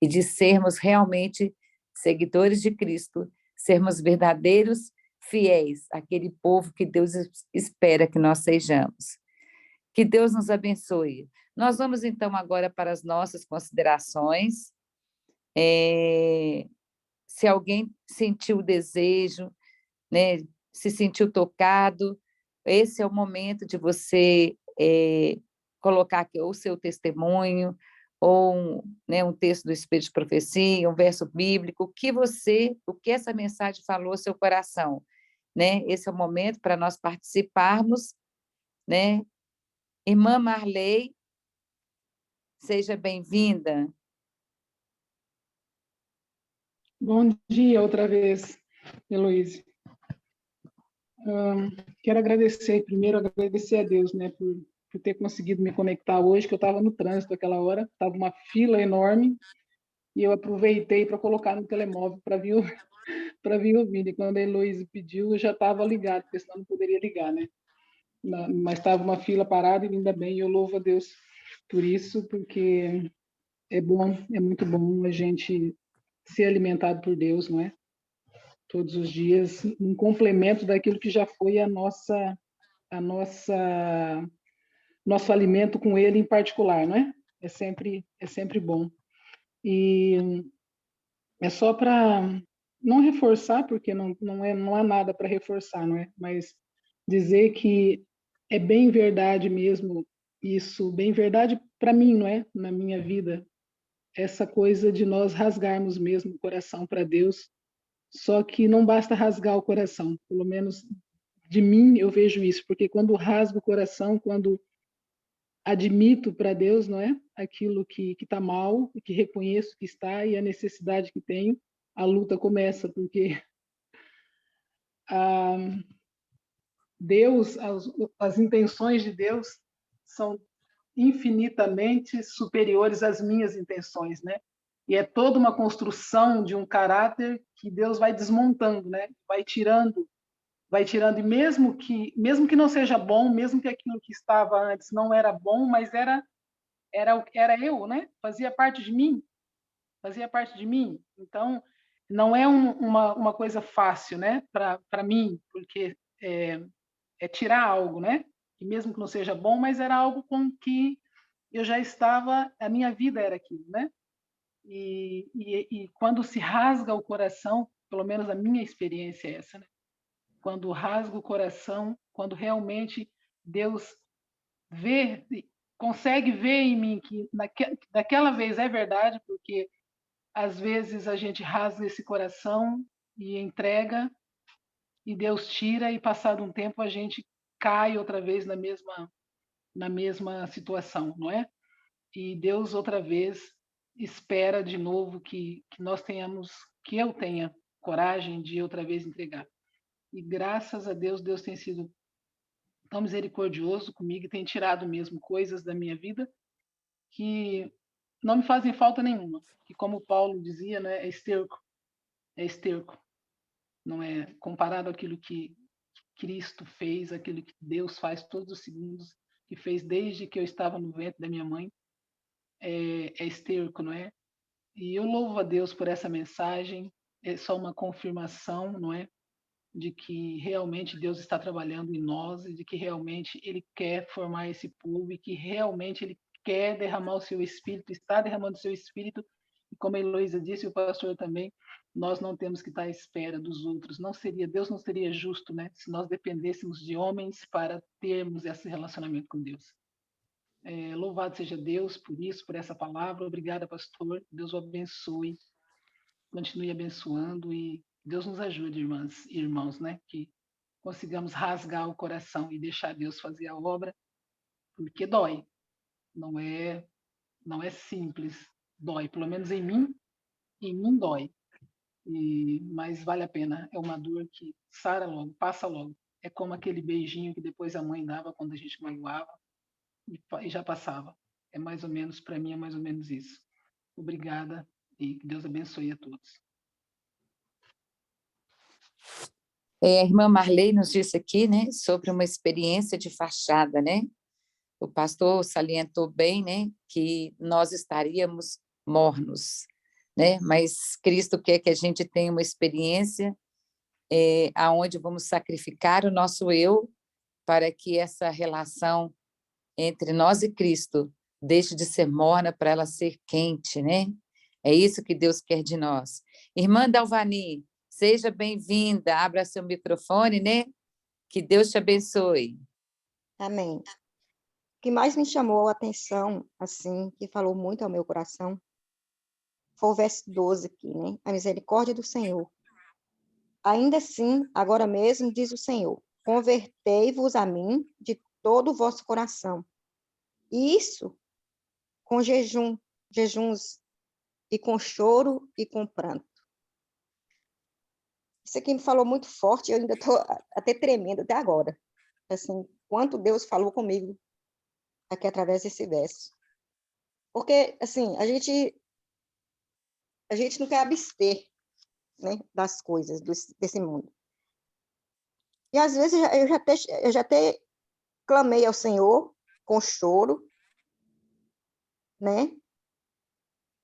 e de sermos realmente seguidores de Cristo, sermos verdadeiros fiéis àquele povo que Deus espera que nós sejamos. Que Deus nos abençoe. Nós vamos, então, agora para as nossas considerações. Se alguém sentiu o desejo, né, se sentiu tocado, esse é o momento de você colocar aqui o seu testemunho, ou um texto do Espírito de Profecia, um verso bíblico, o que essa mensagem falou ao seu coração, né? Esse é o momento para nós participarmos, né? Irmã Marley, seja bem-vinda. Bom dia outra vez, Heloísa. Quero primeiro agradecer a Deus, né, por ter conseguido me conectar hoje, que eu estava no trânsito aquela hora, estava uma fila enorme, e eu aproveitei para colocar no telemóvel para vir ouvindo. E quando a Heloísa pediu, eu já estava ligado, porque senão não poderia ligar, né? Mas estava uma fila parada, e ainda bem, eu louvo a Deus por isso, porque é bom, é muito bom a gente ser alimentado por Deus, não é? Todos os dias, um complemento daquilo que já foi nosso alimento com Ele em particular, não é? É sempre bom. E é só para não reforçar, porque não há nada para reforçar, não é? Mas dizer que é bem verdade mesmo isso, bem verdade para mim, não é? Na minha vida, essa coisa de nós rasgarmos mesmo o coração para Deus. Só que não basta rasgar o coração, pelo menos de mim eu vejo isso, porque quando rasgo o coração, quando admito para Deus, não é? Aquilo que está mal, que reconheço que está e a necessidade que tenho, a luta começa, porque Deus, as intenções de Deus são infinitamente superiores às minhas intenções, né? E é toda uma construção de um caráter que Deus vai desmontando, né? Vai tirando, e mesmo que não seja bom, mesmo que aquilo que estava antes não era bom, mas era eu, né? Fazia parte de mim. Então, não é uma coisa fácil, né? Para mim, porque é tirar algo, né? E mesmo que não seja bom, mas era algo com que eu já estava, a minha vida era aquilo, né? E quando se rasga o coração, pelo menos a minha experiência é essa, né? Quando rasga o coração, quando realmente Deus vê, consegue ver em mim que daquela vez é verdade, porque às vezes a gente rasga esse coração e entrega, e Deus tira, e passado um tempo a gente cai outra vez na mesma situação, não é? E Deus outra vez espera de novo que nós tenhamos, que eu tenha coragem de outra vez entregar. E graças a Deus, Deus tem sido tão misericordioso comigo e tem tirado mesmo coisas da minha vida que não me fazem falta nenhuma. Que como Paulo dizia, né, é esterco. Não é comparado àquilo que Cristo fez, aquilo que Deus faz todos os segundos, que fez desde que eu estava no ventre da minha mãe, é esterco, não é? E eu louvo a Deus por essa mensagem, é só uma confirmação, não é? De que realmente Deus está trabalhando em nós e de que realmente Ele quer formar esse povo e que realmente Ele quer derramar o seu Espírito, está derramando o seu Espírito. E como a Heloísa disse, o pastor também, nós não temos que estar à espera dos outros. Deus não seria justo, né, se nós dependêssemos de homens para termos esse relacionamento com Deus. Louvado seja Deus por isso, por essa palavra. Obrigada, pastor. Deus o abençoe. Continue abençoando e Deus nos ajude, irmãs e irmãos, né? Que consigamos rasgar o coração e deixar Deus fazer a obra, porque dói. Não é simples. Dói, pelo menos em mim dói. Mas vale a pena. É uma dor que sara logo, passa logo. É como aquele beijinho que depois a mãe dava quando a gente magoava. e já passava. É mais ou menos, para mim, é mais ou menos isso. Obrigada e que Deus abençoe a todos. A irmã Marley nos disse aqui, né, sobre uma experiência de fachada, né? O pastor salientou bem, né, que nós estaríamos mornos, né? Mas Cristo quer que a gente tenha uma experiência aonde vamos sacrificar o nosso eu para que essa relação entre nós e Cristo deixe de ser morna para ela ser quente, né? É isso que Deus quer de nós. Irmã Dalvani, seja bem-vinda, abra seu microfone, né? Que Deus te abençoe. Amém. O que mais me chamou a atenção, assim, que falou muito ao meu coração, foi o verso 12 aqui, né? A misericórdia do Senhor. Ainda assim, agora mesmo, diz o Senhor, convertei-vos a mim de todo o vosso coração. E isso com jejuns, e com choro e com pranto. Isso aqui me falou muito forte, eu ainda estou até tremendo até agora. Assim, quanto Deus falou comigo aqui através desse verso. Porque, assim, a gente não quer abster, né, das coisas desse mundo. E, às vezes, eu já até clamei ao Senhor com choro, né,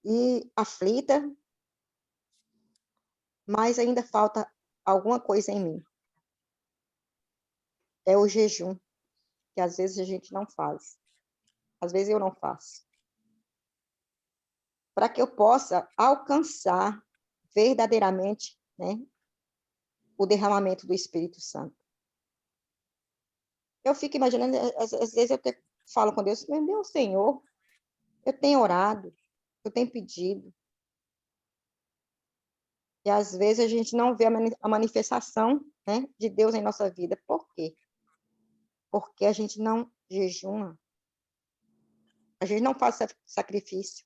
e aflita, mas ainda falta alguma coisa em mim. É o jejum, que às vezes a gente não faz. Às vezes eu não faço. Para que eu possa alcançar verdadeiramente, né, o derramamento do Espírito Santo. Eu fico imaginando, às vezes eu falo com Deus, meu Senhor, eu tenho orado, eu tenho pedido. E às vezes a gente não vê a manifestação, né, de Deus em nossa vida. Por quê? Porque a gente não jejuma. A gente não faz sacrifício.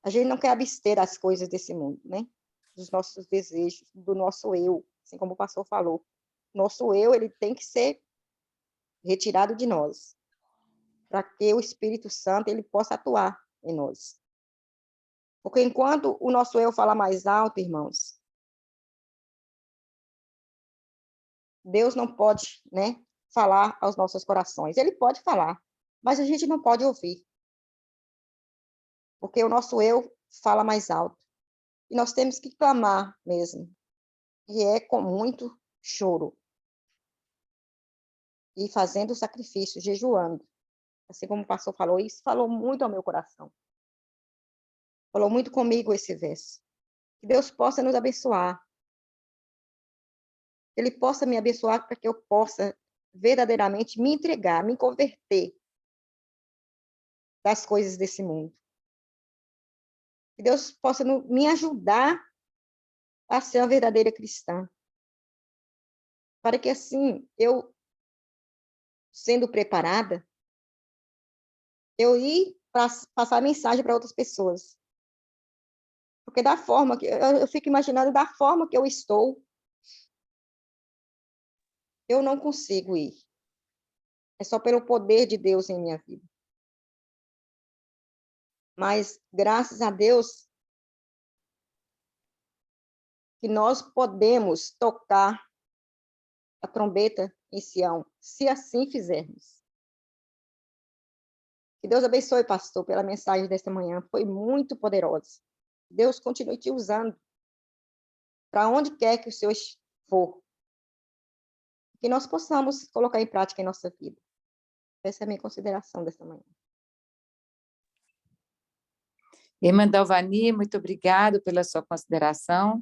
A gente não quer abster das coisas desse mundo, né? Dos nossos desejos, do nosso eu, assim como o pastor falou. Nosso eu, ele tem que ser retirado de nós, para que o Espírito Santo ele possa atuar em nós. Porque enquanto o nosso eu fala mais alto, irmãos, Deus não pode, né, falar aos nossos corações. Ele pode falar, mas a gente não pode ouvir. Porque o nosso eu fala mais alto. E nós temos que clamar mesmo. E é com muito choro. E fazendo sacrifício, jejuando. Assim como o pastor falou, isso falou muito ao meu coração. Falou muito comigo esse verso. Que Deus possa nos abençoar. Ele possa me abençoar para que eu possa verdadeiramente me entregar, me converter das coisas desse mundo. Que Deus possa me ajudar a ser uma verdadeira cristã. Para que assim, eu, sendo preparada, eu ir passar mensagem para outras pessoas. Porque da forma que eu fico imaginando, da forma que eu estou, eu não consigo ir. É só pelo poder de Deus em minha vida. Mas, graças a Deus, que nós podemos tocar a trombeta em Sião, se assim fizermos. Que Deus abençoe, pastor, pela mensagem desta manhã. Foi muito poderosa. Deus continue te usando para onde quer que o Senhor for. Que nós possamos colocar em prática em nossa vida. Essa é a minha consideração desta manhã. Irmã Dalvani, muito obrigado pela sua consideração.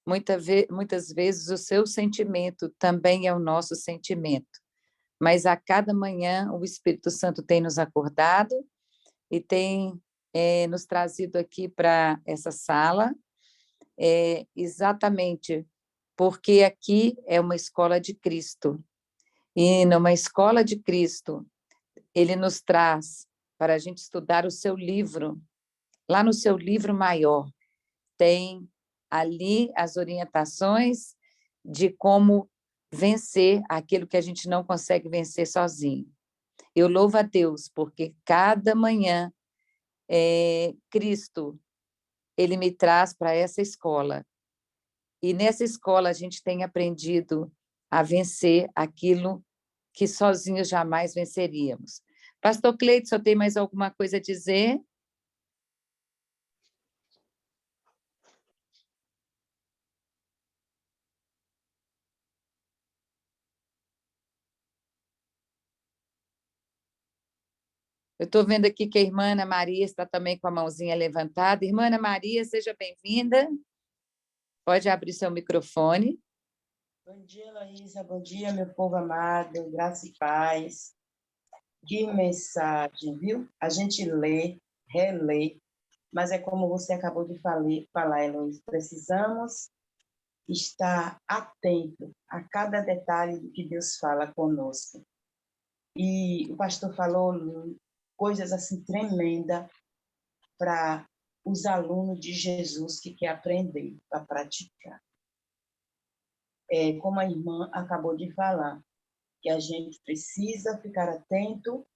Muitas vezes o seu sentimento também é o nosso sentimento. Mas a cada manhã o Espírito Santo tem nos acordado e tem nos trazido aqui para essa sala, exatamente porque aqui é uma escola de Cristo. E numa escola de Cristo, ele nos traz para a gente estudar o seu livro. Lá no seu livro maior, tem ali as orientações de como vencer aquilo que a gente não consegue vencer sozinho. Eu louvo a Deus, porque cada manhã Cristo, Ele me traz para essa escola. E nessa escola a gente tem aprendido a vencer aquilo que sozinhos jamais venceríamos. Pastor Cleidson, tem mais alguma coisa a dizer? Eu estou vendo aqui que a irmã Ana Maria está também com a mãozinha levantada. Irmã Ana Maria, seja bem-vinda. Pode abrir seu microfone. Bom dia, Heloísa. Bom dia, meu povo amado. Graça e paz. Que mensagem, viu? A gente lê, relê, mas é como você acabou de falar, Heloísa. Precisamos estar atento a cada detalhe do que Deus fala conosco. E o pastor falou coisas assim tremendas para os alunos de Jesus que quer aprender, para praticar. Como a irmã acabou de falar, que a gente precisa ficar atento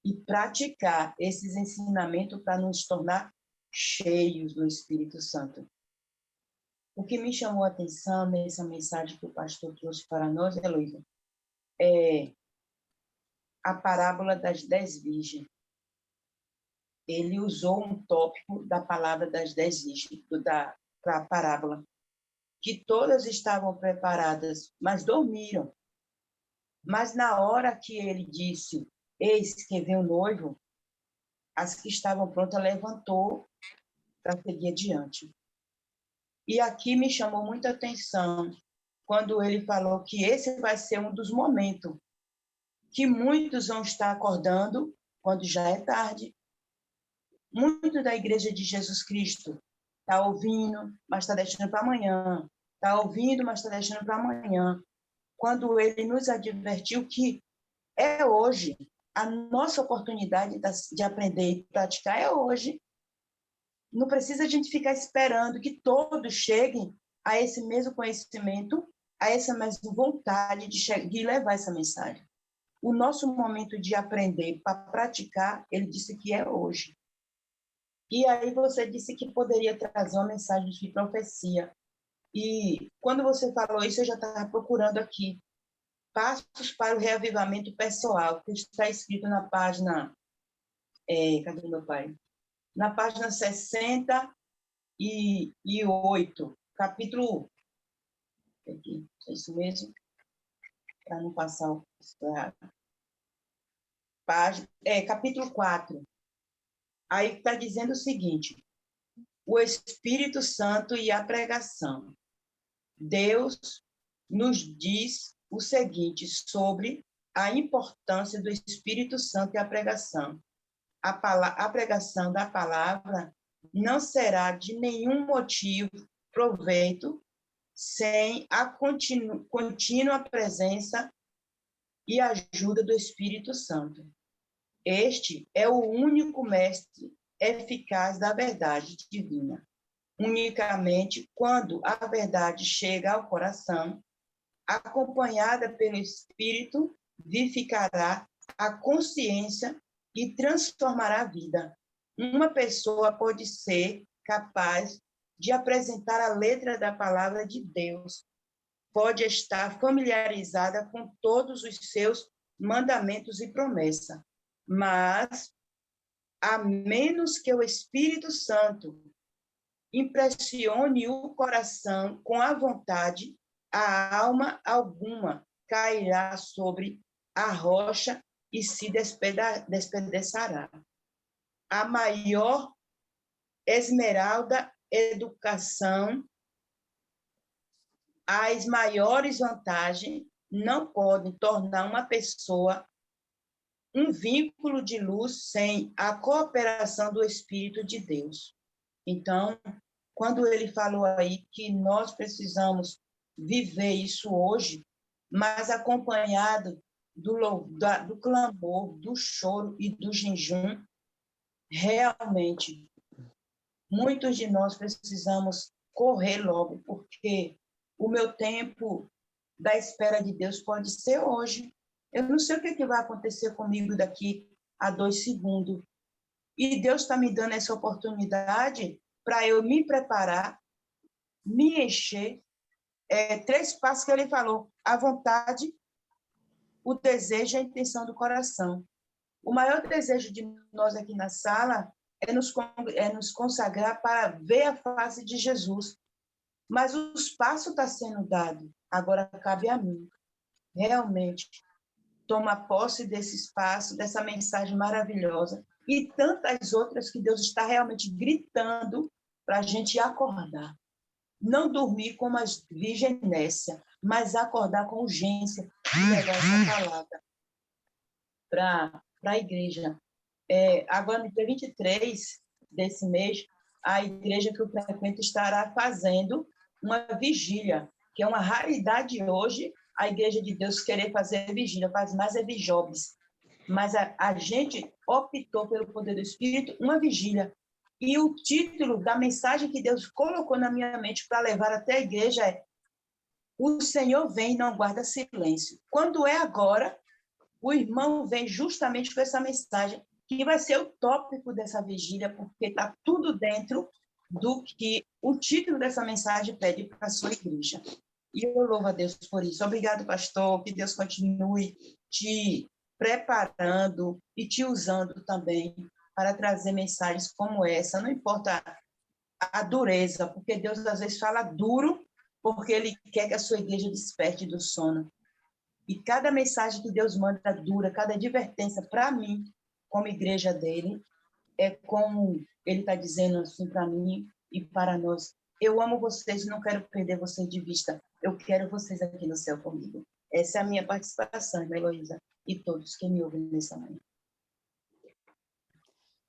e praticar esses ensinamentos para nos tornar cheios do Espírito Santo. O que me chamou a atenção nessa mensagem que o pastor trouxe para nós, Heloísa, é a parábola das 10 virgens. Ele usou um tópico da palavra das 10 virgens, da parábola, que todas estavam preparadas, mas dormiram. Mas na hora que ele disse, eis que vem o noivo, as que estavam prontas levantou para seguir adiante. E aqui me chamou muita atenção quando ele falou que esse vai ser um dos momentos que muitos vão estar acordando quando já é tarde. Muito da Igreja de Jesus Cristo está ouvindo, mas está deixando para amanhã. Está ouvindo, mas está deixando para amanhã. Quando ele nos advertiu que é hoje, a nossa oportunidade de aprender e praticar é hoje. Não precisa a gente ficar esperando que todos cheguem a esse mesmo conhecimento, a essa mesma vontade de levar essa mensagem. O nosso momento de aprender para praticar, ele disse que é hoje. E aí você disse que poderia trazer uma mensagem de profecia. E quando você falou isso, eu já estava procurando aqui passos para o reavivamento pessoal, que está escrito na página... cadê meu pai? Na página 68, capítulo... Aqui, é isso mesmo? Para não passar o errado. Capítulo 4. Aí está dizendo o seguinte: o Espírito Santo e a pregação. Deus nos diz o seguinte sobre a importância do Espírito Santo e a pregação. A pregação da palavra não será de nenhum motivo proveito sem a contínua presença e ajuda do Espírito Santo. Este é o único mestre eficaz da verdade divina. Unicamente quando a verdade chega ao coração, acompanhada pelo Espírito, vivificará a consciência e transformará a vida. Uma pessoa pode ser capaz de apresentar a letra da palavra de Deus, pode estar familiarizada com todos os seus mandamentos e promessas, mas, a menos que o Espírito Santo impressione o coração com a vontade, a alma alguma cairá sobre a rocha e se despedaçará. A maior esmeralda educação, as maiores vantagens não podem tornar uma pessoa um vínculo de luz sem a cooperação do Espírito de Deus. Então, quando ele falou aí que nós precisamos viver isso hoje, mas acompanhado do clamor, do choro e do jejum, realmente, muitos de nós precisamos correr logo, porque o meu tempo da espera de Deus pode ser hoje. Eu não sei o que vai acontecer comigo daqui a 2 segundos. E Deus está me dando essa oportunidade para eu me preparar, me encher. 3 passos que ele falou: a vontade, o desejo e a intenção do coração. O maior desejo de nós aqui na sala é nos consagrar para ver a face de Jesus. Mas os passos estão sendo dados. Agora cabe a mim, realmente, tomar posse desse espaço, dessa mensagem maravilhosa e tantas outras que Deus está realmente gritando para a gente acordar. Não dormir como a virgem Nécia, mas acordar com urgência e levar essa palavra para a igreja. Agora, no dia 23 desse mês, a igreja que eu frequento estará fazendo uma vigília, que é uma raridade hoje, a Igreja de Deus querer fazer vigília, faz mais bijobs. Mas a gente optou pelo poder do Espírito, uma vigília. E o título da mensagem que Deus colocou na minha mente para levar até a igreja é: o Senhor vem e não guarda silêncio. Quando é agora, o irmão vem justamente com essa mensagem, que vai ser o tópico dessa vigília, porque está tudo dentro do que o título dessa mensagem pede para a sua igreja. E eu louvo a Deus por isso. Obrigado, pastor, que Deus continue te preparando e te usando também para trazer mensagens como essa. Não importa a dureza, porque Deus às vezes fala duro, porque Ele quer que a sua igreja desperte do sono. E cada mensagem que Deus manda dura, cada advertência para mim, como igreja dele, é como Ele está dizendo assim para mim e para nós: eu amo vocês e não quero perder vocês de vista. Eu quero vocês aqui no céu comigo. Essa é a minha participação, Heloísa, e todos que me ouvem nessa manhã.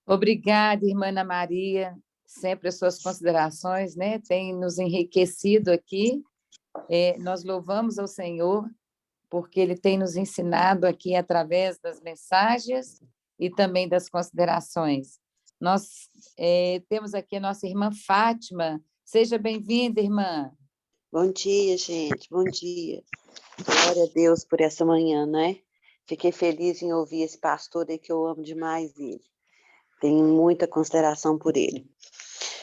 Obrigada, irmã Ana Maria. Sempre as suas considerações, né, têm nos enriquecido aqui. Nós louvamos ao Senhor, porque Ele tem nos ensinado aqui através das mensagens e também das considerações. Nós temos aqui a nossa irmã Fátima. Seja bem-vinda, irmã. Bom dia, gente. Bom dia. Glória a Deus por essa manhã, né? Fiquei feliz em ouvir esse pastor aí, que eu amo demais ele. Tenho muita consideração por ele.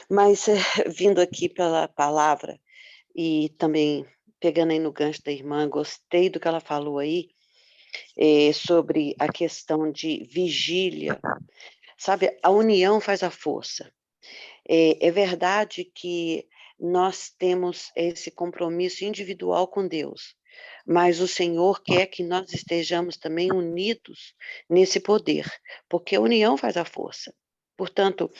Mas, vindo aqui pela palavra e também pegando aí no gancho da irmã, gostei do que ela falou aí, sobre a questão de vigília. Sabe, a união faz a força. É verdade que nós temos esse compromisso individual com Deus, mas o Senhor quer que nós estejamos também unidos nesse poder, porque a união faz a força. Portanto,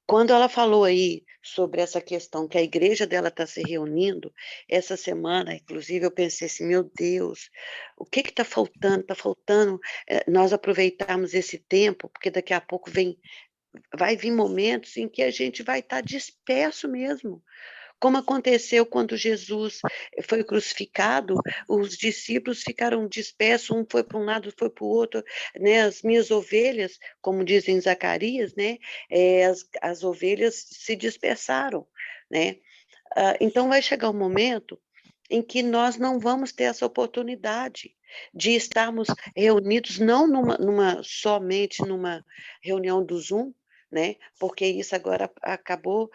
quando ela falou aí sobre essa questão que a igreja dela está se reunindo, essa semana, inclusive, eu pensei assim: meu Deus, o que está faltando? Está faltando nós aproveitarmos esse tempo, porque daqui a pouco vai vir momentos em que a gente vai estar disperso mesmo. Como aconteceu quando Jesus foi crucificado, os discípulos ficaram dispersos, um foi para um lado, foi para o outro, né? As minhas ovelhas, como dizem Zacarias, né? As ovelhas se dispersaram, né? Então vai chegar um momento em que nós não vamos ter essa oportunidade de estarmos reunidos, não somente numa reunião do Zoom, né? Porque isso agora acabou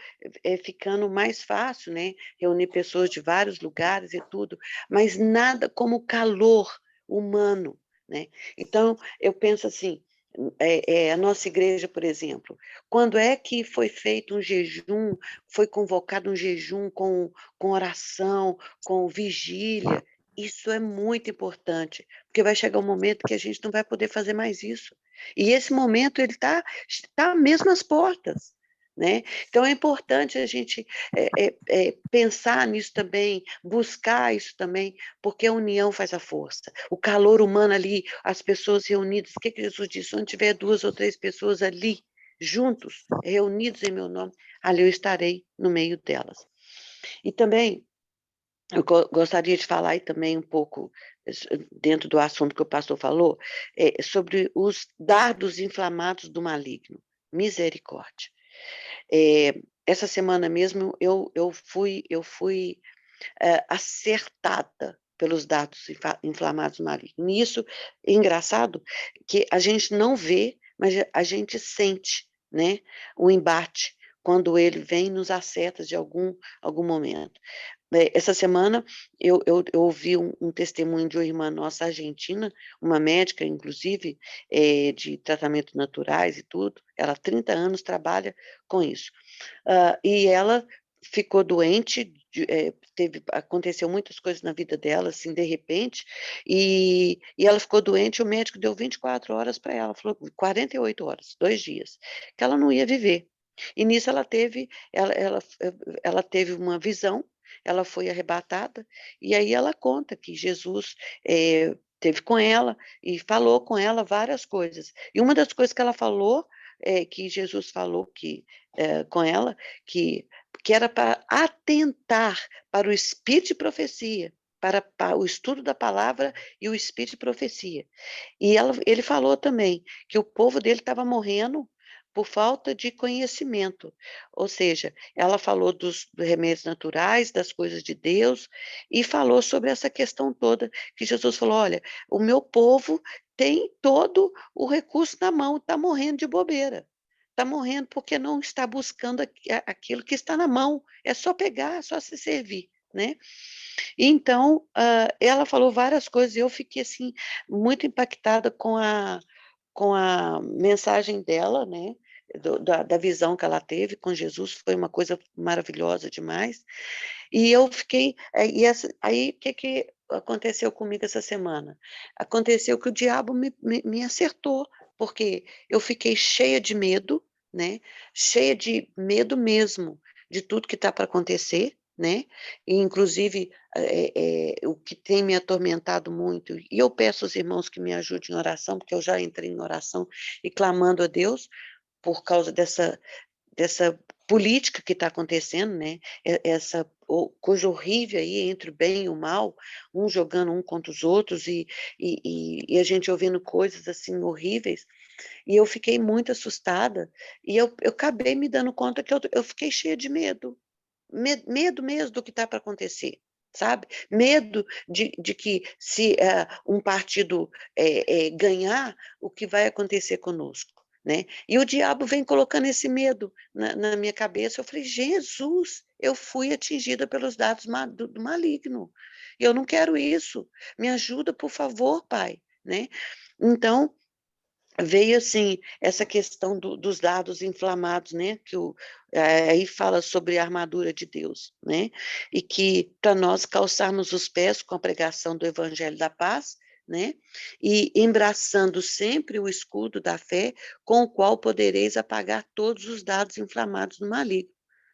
ficando mais fácil, né? Reunir pessoas de vários lugares e tudo, mas nada como o calor humano, né? Então, eu penso assim, a nossa igreja, por exemplo, quando é que foi feito um jejum, foi convocado um jejum com oração, com vigília? Isso é muito importante, porque vai chegar um momento que a gente não vai poder fazer mais isso. E esse momento ele está mesmo às portas, né? Então é importante a gente pensar nisso também, buscar isso também, porque a união faz a força. O calor humano ali, as pessoas reunidas, o que Jesus disse? Onde tiver 2 ou 3 pessoas ali, juntos, reunidos em meu nome, ali eu estarei no meio delas. E também eu gostaria de falar aí também um pouco, dentro do assunto que o pastor falou, sobre os dardos inflamados do maligno. Misericórdia. Essa semana mesmo eu fui acertada pelos dados inflamados malignos. E isso é engraçado, que a gente não vê, mas a gente sente, né, o embate, quando ele vem e nos acerta de algum momento. Essa semana eu ouvi um testemunho de uma irmã nossa argentina, uma médica, inclusive, de tratamentos naturais e tudo. Ela há 30 anos trabalha com isso. E ela ficou doente, aconteceu muitas coisas na vida dela, assim, de repente, e ela ficou doente, o médico deu 24 horas para ela, falou 48 horas, 2 dias, que ela não ia viver. E nisso ela teve uma visão, ela foi arrebatada, e aí ela conta que Jesus teve com ela e falou com ela várias coisas. E uma das coisas que ela falou, que Jesus falou com ela, que era para atentar para o espírito de profecia, para o estudo da palavra e o espírito de profecia. E ele falou também que o povo dele estava morrendo por falta de conhecimento. Ou seja, ela falou dos remédios naturais, das coisas de Deus, e falou sobre essa questão toda, que Jesus falou, olha, o meu povo tem todo o recurso na mão, está morrendo de bobeira. Está morrendo porque não está buscando aquilo que está na mão. É só pegar, é só se servir, né? Então, ela falou várias coisas e eu fiquei, assim, muito impactada com a mensagem dela, né? Da visão que ela teve com Jesus, foi uma coisa maravilhosa demais. E eu fiquei... Aí, o que aconteceu comigo essa semana? Aconteceu que o diabo me acertou, porque eu fiquei cheia de medo, né? Cheia de medo mesmo de tudo que está para acontecer, né? E, inclusive, o que tem me atormentado muito, e eu peço aos irmãos que me ajudem em oração, porque eu já entrei em oração e clamando a Deus por causa dessa política que está acontecendo, né? Essa coisa horrível aí entre o bem e o mal, um jogando um contra os outros e a gente ouvindo coisas assim horríveis. E eu fiquei muito assustada e eu acabei me dando conta que eu fiquei cheia de medo. Medo mesmo do que está para acontecer, sabe? Medo de que se um partido ganhar, o que vai acontecer conosco, né? E o diabo vem colocando esse medo na minha cabeça. Eu falei, Jesus, eu fui atingida pelos dados do maligno. Eu não quero isso. Me ajuda, por favor, Pai, né? Então, veio assim essa questão dos dados inflamados, né? Que aí fala sobre a armadura de Deus, né? E que para nós calçarmos os pés com a pregação do Evangelho da Paz, né? E embraçando sempre o escudo da fé, com o qual podereis apagar todos os dados inflamados do maligno.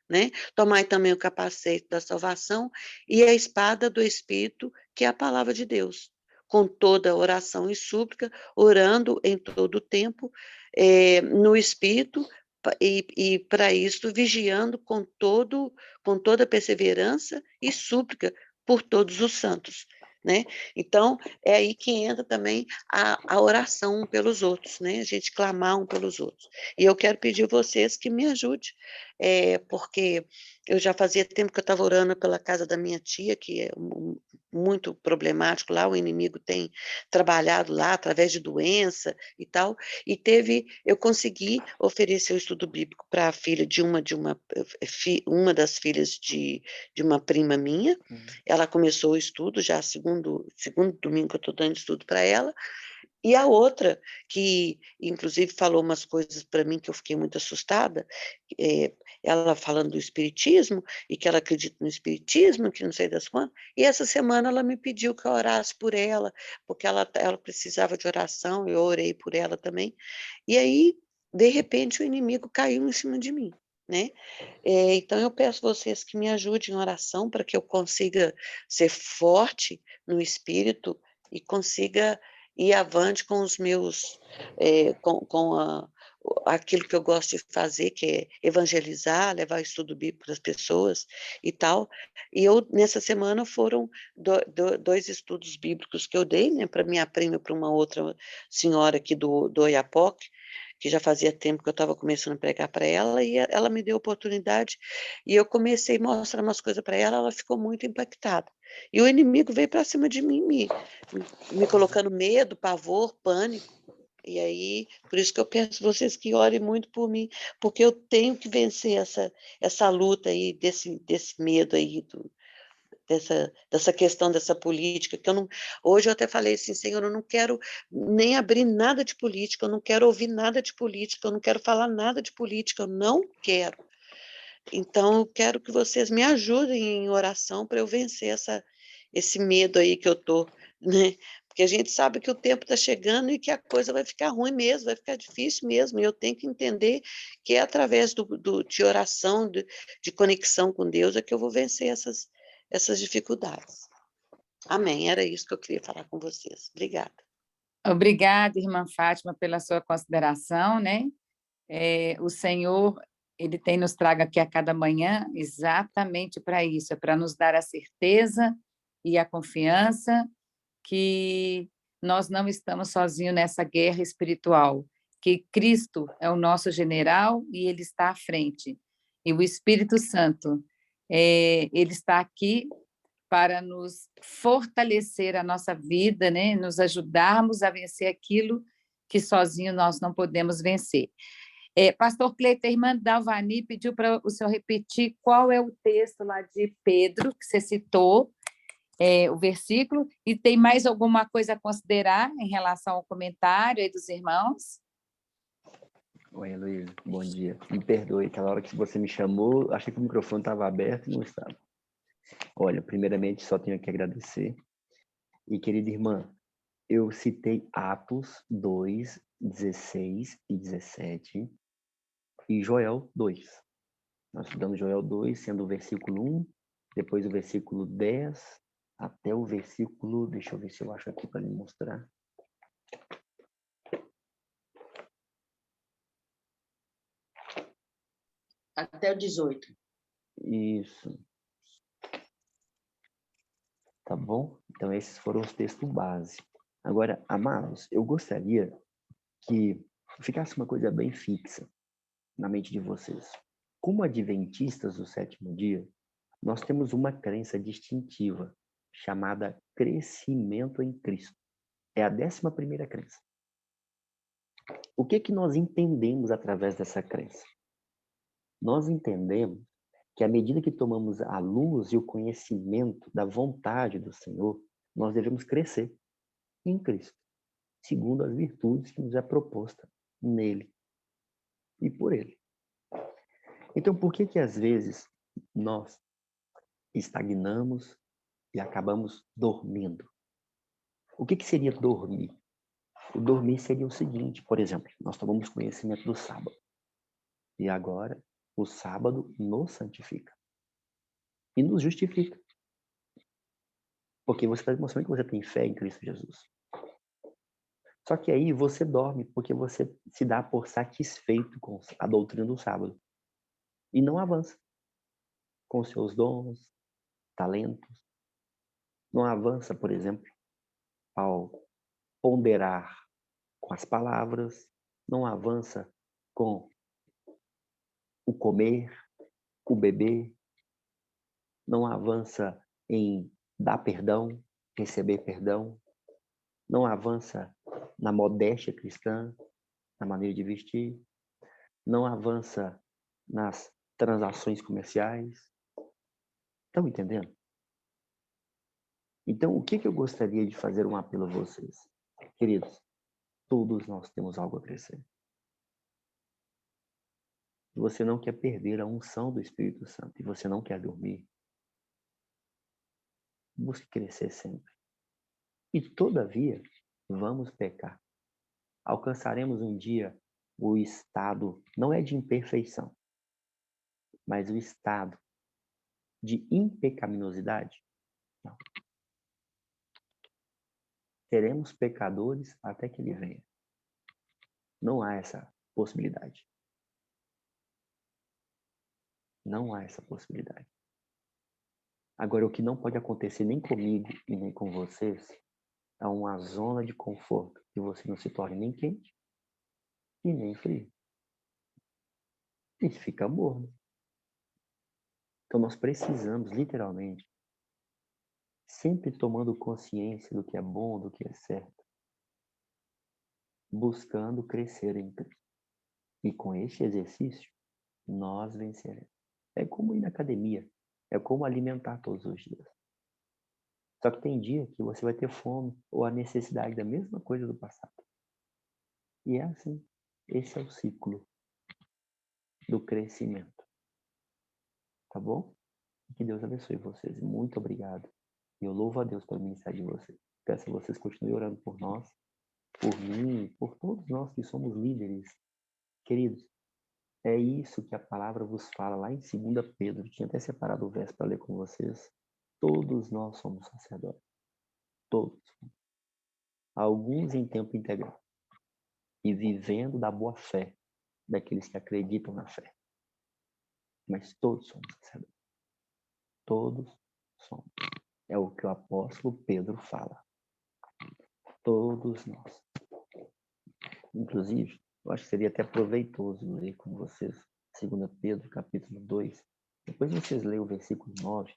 Né? Tomai também o capacete da salvação e a espada do Espírito, que é a palavra de Deus, com toda oração e súplica, orando em todo o tempo, no Espírito, e para isso vigiando com toda perseverança e súplica por todos os santos, né? Então, é aí que entra também a oração um pelos outros, né? A gente clamar um pelos outros. E eu quero pedir a vocês que me ajudem, porque eu já fazia tempo que eu estava orando pela casa da minha tia, que é muito problemático lá, o inimigo tem trabalhado lá através de doença e tal, e eu consegui oferecer o estudo bíblico para a filha de uma das filhas de uma prima minha. Ela começou o estudo já segundo domingo que eu estou dando estudo para ela. E a outra, que inclusive falou umas coisas para mim que eu fiquei muito assustada, ela falando do espiritismo, e que ela acredita no espiritismo, que não sei das quantas, e essa semana ela me pediu que eu orasse por ela, porque ela precisava de oração, eu orei por ela também, e aí, de repente, o inimigo caiu em cima de mim, né? Então, eu peço vocês que me ajudem em oração para que eu consiga ser forte no espírito e consiga ir avante com os meus, aquilo que eu gosto de fazer, que é evangelizar, levar o estudo bíblico para as pessoas e tal. E eu, nessa semana, foram dois estudos bíblicos que eu dei, né, para minha prima e para uma outra senhora aqui do Oiapoque, que já fazia tempo que eu estava começando a pregar para ela, e ela me deu a oportunidade, e eu comecei a mostrar umas coisas para ela, ela ficou muito impactada. E o inimigo veio para cima de mim, me colocando medo, pavor, pânico. E aí, por isso que eu peço vocês que orem muito por mim, porque eu tenho que vencer essa luta aí, desse medo aí, dessa questão dessa política, que eu não... Hoje eu até falei assim, Senhor, eu não quero nem abrir nada de política, eu não quero ouvir nada de política, eu não quero falar nada de política, eu não quero. Então, eu quero que vocês me ajudem em oração para eu vencer esse medo aí que eu tô, né? Porque a gente sabe que o tempo está chegando e que a coisa vai ficar ruim mesmo, vai ficar difícil mesmo, e eu tenho que entender que é através de oração, de conexão com Deus, é que eu vou vencer essas dificuldades. Amém, era isso que eu queria falar com vocês. Obrigada. Obrigada, irmã Fátima, pela sua consideração, né? O Senhor, Ele tem nos trago aqui a cada manhã exatamente para isso, é para nos dar a certeza e a confiança que nós não estamos sozinhos nessa guerra espiritual, que Cristo é o nosso general e Ele está à frente. E o Espírito Santo, ele está aqui para nos fortalecer a nossa vida, né? Nos ajudarmos a vencer aquilo que sozinho nós não podemos vencer. Pastor Cleiton, a irmã Dalvani pediu para o senhor repetir qual é o texto lá de Pedro, que você citou, o versículo, e tem mais alguma coisa a considerar em relação ao comentário aí dos irmãos? Oi, Heloísa, bom dia. Me perdoe, aquela hora que você me chamou, achei que o microfone estava aberto e não estava. Olha, primeiramente, só tenho que agradecer. E, querida irmã, eu citei Atos 2, 16 e 17 e Joel 2. Nós estudamos Joel 2, sendo o versículo 1, depois o versículo 10, até o versículo... Deixa eu ver se eu acho aqui para lhe mostrar. Até o 18. Isso. Tá bom? Então, esses foram os textos base. Agora, amados, eu gostaria que ficasse uma coisa bem fixa na mente de vocês. Como adventistas do sétimo dia, nós temos uma crença distintiva chamada crescimento em Cristo. É a 11ª crença. O que nós entendemos através dessa crença? Nós entendemos que à medida que tomamos a luz e o conhecimento da vontade do Senhor, nós devemos crescer em Cristo, segundo as virtudes que nos é proposta nele e por ele. Então, por que às vezes nós estagnamos e acabamos dormindo? O que seria dormir? O dormir seria o seguinte, por exemplo, nós tomamos conhecimento do sábado. E agora, o sábado nos santifica. E nos justifica. Porque você está demonstrando que você tem fé em Cristo Jesus. Só que aí você dorme porque você se dá por satisfeito com a doutrina do sábado. E não avança com os seus dons, talentos. Não avança, por exemplo, ao ponderar com as palavras. Não avança com o comer, o beber. Não avança em dar perdão, receber perdão. Não avança na modéstia cristã, na maneira de vestir. Não avança nas transações comerciais. Estão entendendo? Então, o que eu gostaria de fazer um apelo a vocês? Queridos, todos nós temos algo a crescer. Se você não quer perder a unção do Espírito Santo e você não quer dormir, busque crescer sempre. E, todavia, vamos pecar. Alcançaremos um dia o estado, não é de imperfeição, mas o estado de impecaminosidade. Não. Seremos pecadores até que ele venha. Não há essa possibilidade. Não há essa possibilidade. Agora, o que não pode acontecer nem comigo e nem com vocês é uma zona de conforto que você não se torne nem quente e nem frio. E fica morno. Então, nós precisamos, literalmente, sempre tomando consciência do que é bom, do que é certo, buscando crescer em Cristo. E com este exercício, nós venceremos. É como ir na academia, é como alimentar todos os dias. Só que tem dia que você vai ter fome ou a necessidade da mesma coisa do passado. E é assim. Esse é o ciclo do crescimento. Tá bom? Que Deus abençoe vocês. Muito obrigado. E eu louvo a Deus pelo ministério de vocês. Peço a vocês que continuem orando por nós, por mim, por todos nós que somos líderes. Queridos, é isso que a palavra vos fala lá em 2 Pedro. Tinha até separado o verso para ler com vocês. Todos nós somos sacerdotes. Todos. Alguns em tempo integral. E vivendo da boa fé daqueles que acreditam na fé. Mas todos somos sacerdotes. Todos somos. É o que o apóstolo Pedro fala. Todos nós. Inclusive, eu acho que seria até proveitoso ler com vocês 2 Pedro, capítulo 2. Depois vocês leem o versículo 9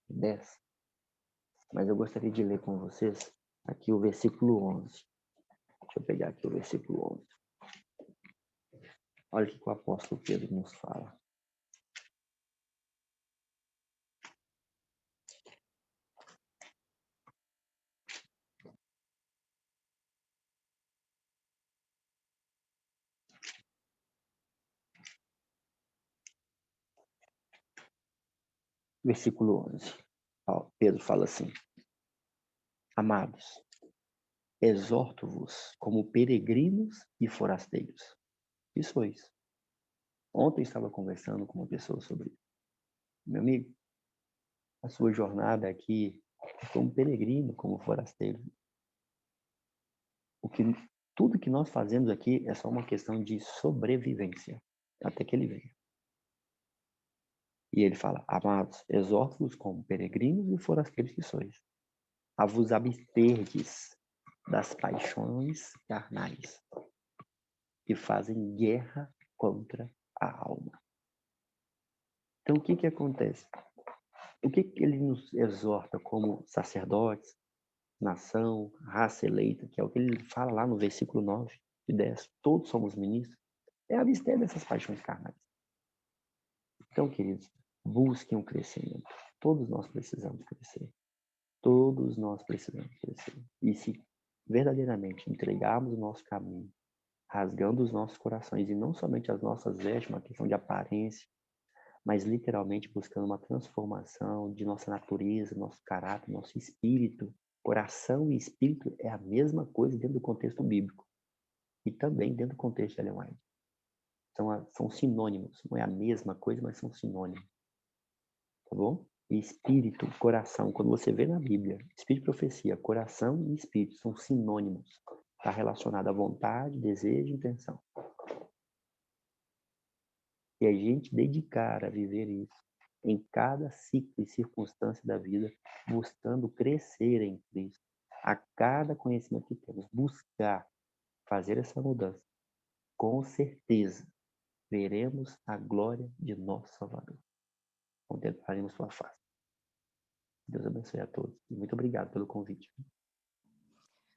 e 10. Mas eu gostaria de ler com vocês aqui o versículo 11. Deixa eu pegar aqui o versículo 11. Olha o que o apóstolo Pedro nos fala. Versículo 11. Pedro fala assim: Amados, exorto-vos como peregrinos e forasteiros. Que sois. Ontem eu estava conversando com uma pessoa sobre isso. Meu amigo, a sua jornada aqui é como peregrino, como forasteiro. Tudo que nós fazemos aqui é só uma questão de sobrevivência, até que ele venha. E ele fala: Amados, exorto-vos como peregrinos e forasteiros que sois, a vos absterdes das paixões carnais que fazem guerra contra a alma. Então, o que acontece? O que ele nos exorta como sacerdotes, nação, raça eleita, que é o que ele fala lá no versículo 9 e 10, todos somos ministros, é abster dessas paixões carnais. Então, queridos, busquem um crescimento. Todos nós precisamos crescer. Todos nós precisamos crescer. E se verdadeiramente entregarmos o nosso caminho, rasgando os nossos corações, e não somente as nossas vestes, uma questão de aparência, mas literalmente buscando uma transformação de nossa natureza, nosso caráter, nosso espírito. Coração e espírito é a mesma coisa dentro do contexto bíblico. E também dentro do contexto de Ellen White. São sinônimos. Não é a mesma coisa, mas são sinônimos. Tá bom? E espírito, coração. Quando você vê na Bíblia, espírito e profecia, coração e espírito são sinônimos. Está relacionado à vontade, desejo e intenção. E a gente dedicar a viver isso em cada ciclo e circunstância da vida, buscando crescer em Cristo. A cada conhecimento que temos, buscar fazer essa mudança. Com certeza, veremos a glória de nosso Salvador. Contemplaremos sua face. Deus abençoe a todos. E muito obrigado pelo convite.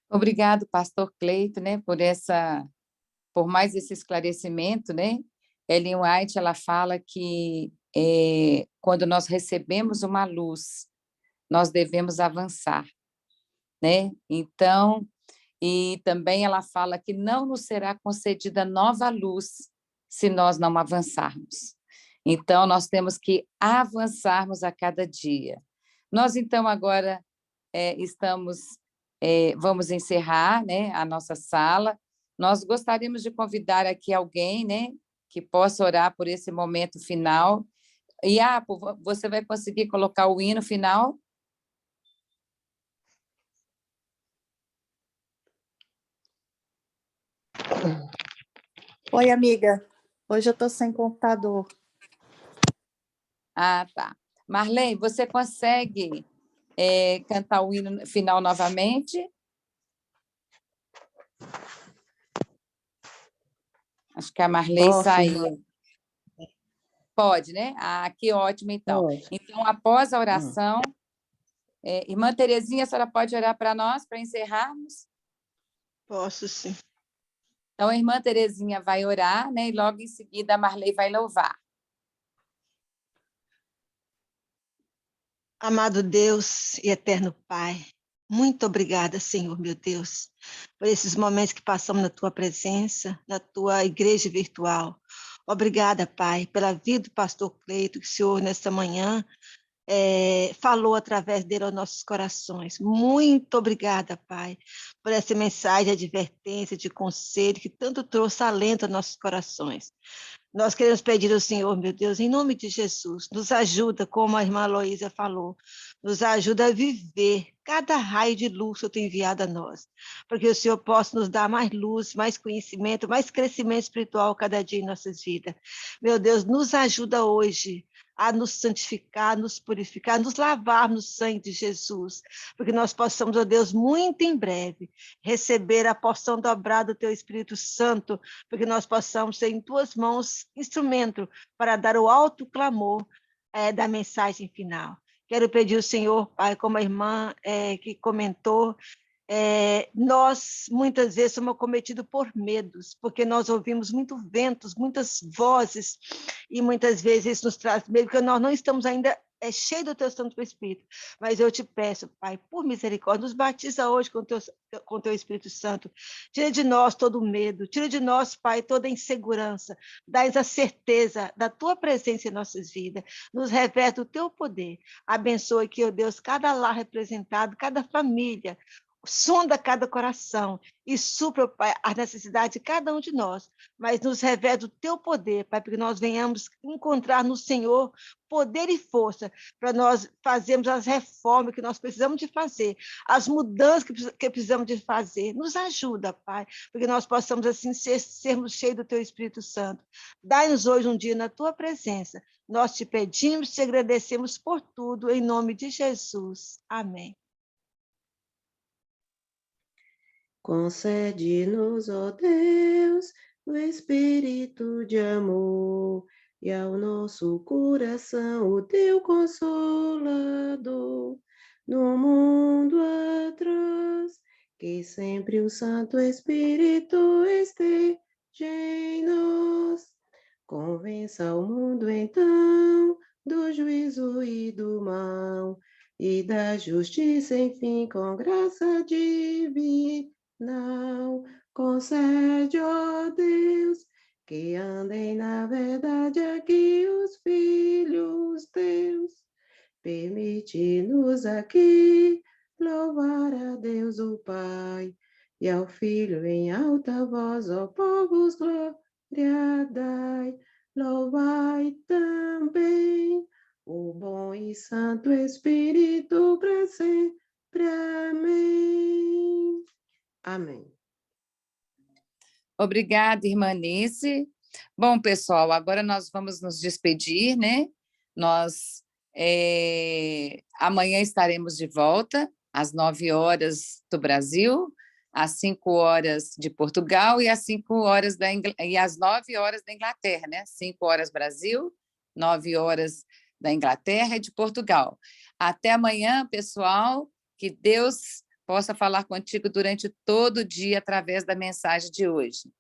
Obrigado, pastor Cleito, né, por mais esse esclarecimento, né? Ellen White, ela fala que quando nós recebemos uma luz, nós devemos avançar, né? Então, e também ela fala que não nos será concedida nova luz se nós não avançarmos. Então, nós temos que avançarmos a cada dia. Nós, então, agora vamos encerrar, né, a nossa sala. Nós gostaríamos de convidar aqui alguém, né, que possa orar por esse momento final. Iapo, você vai conseguir colocar o hino final? Oi, amiga. Hoje eu estou sem computador. Ah, tá. Marlene, você consegue cantar o hino final novamente? Acho que a Marlene Posso, saiu. irmã? Pode, né? Ah, que ótimo, então. Pode. Então, após a oração, irmã Terezinha, a senhora pode orar para nós, para encerrarmos? Posso, sim. Então, a irmã Terezinha vai orar, né? E logo em seguida a Marlene vai louvar. Amado Deus e eterno Pai, muito obrigada, Senhor, meu Deus, por esses momentos que passamos na Tua presença, na Tua igreja virtual. Obrigada, Pai, pela vida do pastor Cleito, que o Senhor, nesta manhã, falou através dele aos nossos corações. Muito obrigada, Pai, por essa mensagem de advertência, de conselho, que tanto trouxe alento aos nossos corações. Nós queremos pedir ao Senhor, meu Deus, em nome de Jesus, nos ajuda, como a irmã Aloísa falou, nos ajuda a viver cada raio de luz que o Senhor tem enviado a nós, porque o Senhor possa nos dar mais luz, mais conhecimento, mais crescimento espiritual cada dia em nossas vidas. Meu Deus, nos ajuda hoje a nos santificar, nos purificar, nos lavar no sangue de Jesus, porque nós possamos, ó Deus, muito em breve, receber a porção dobrada do Teu Espírito Santo, porque nós possamos ser em Tuas mãos instrumento para dar o alto clamor da mensagem final. Quero pedir ao Senhor, Pai, como a irmã que comentou, nós muitas vezes somos cometidos por medos, porque nós ouvimos muitos ventos, muitas vozes, e muitas vezes isso nos traz medo, porque nós não estamos ainda cheios do Teu Santo Espírito. Mas eu te peço, Pai, por misericórdia, nos batiza hoje com o Teu Espírito Santo. Tira de nós todo o medo, tira de nós, Pai, toda a insegurança, dá-nos a certeza da Tua presença em nossas vidas, nos revela o Teu poder. Abençoe aqui, ó Deus, cada lar representado, cada família, sonda cada coração e supra, Pai, a necessidade de cada um de nós, mas nos revela o Teu poder, Pai, para que nós venhamos encontrar no Senhor poder e força para nós fazermos as reformas que nós precisamos de fazer, as mudanças que precisamos de fazer. Nos ajuda, Pai, para que nós possamos assim sermos cheios do Teu Espírito Santo. Dai-nos hoje um dia na Tua presença. Nós te pedimos, te agradecemos por tudo, em nome de Jesus. Amém. Concede-nos, ó Deus, o espírito de amor e ao nosso coração o Teu consolador. No mundo atroz, que sempre o Santo Espírito esteja em nós. Convença o mundo então do juízo e do mal e da justiça, enfim, com graça divina. Não concede, ó Deus, que andem na verdade aqui os filhos teus. Permite-nos aqui louvar a Deus o Pai e ao Filho em alta voz, ó povos, glória dai. Louvai também o bom e santo Espírito para sempre. Amém. Amém. Obrigada, irmã Nice. Bom, pessoal, agora nós vamos nos despedir, né? Nós amanhã estaremos de volta às 9h do Brasil, às 5h de Portugal e às 5h e às 9h da Inglaterra, né? 5h Brasil, 9h da Inglaterra e de Portugal. Até amanhã, pessoal. Que Deus possa falar contigo durante todo o dia através da mensagem de hoje.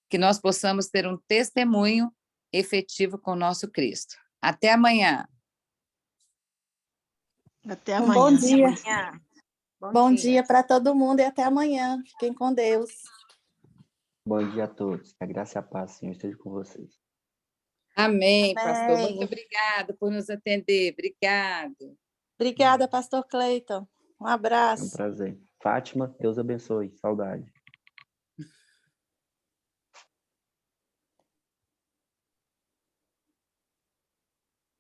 Que nós possamos ter um testemunho efetivo com o nosso Cristo. Até amanhã. Até amanhã. Bom dia. Até amanhã. Bom dia para todo mundo e até amanhã. Fiquem com Deus. Bom dia a todos. Que a graça e a paz, Senhor, esteja com vocês. Amém, Amém. pastor. Muito obrigado por nos atender. Obrigado. Obrigada, pastor Cleiton. Um É um abraço. prazer. Fátima, Deus abençoe. Saudade.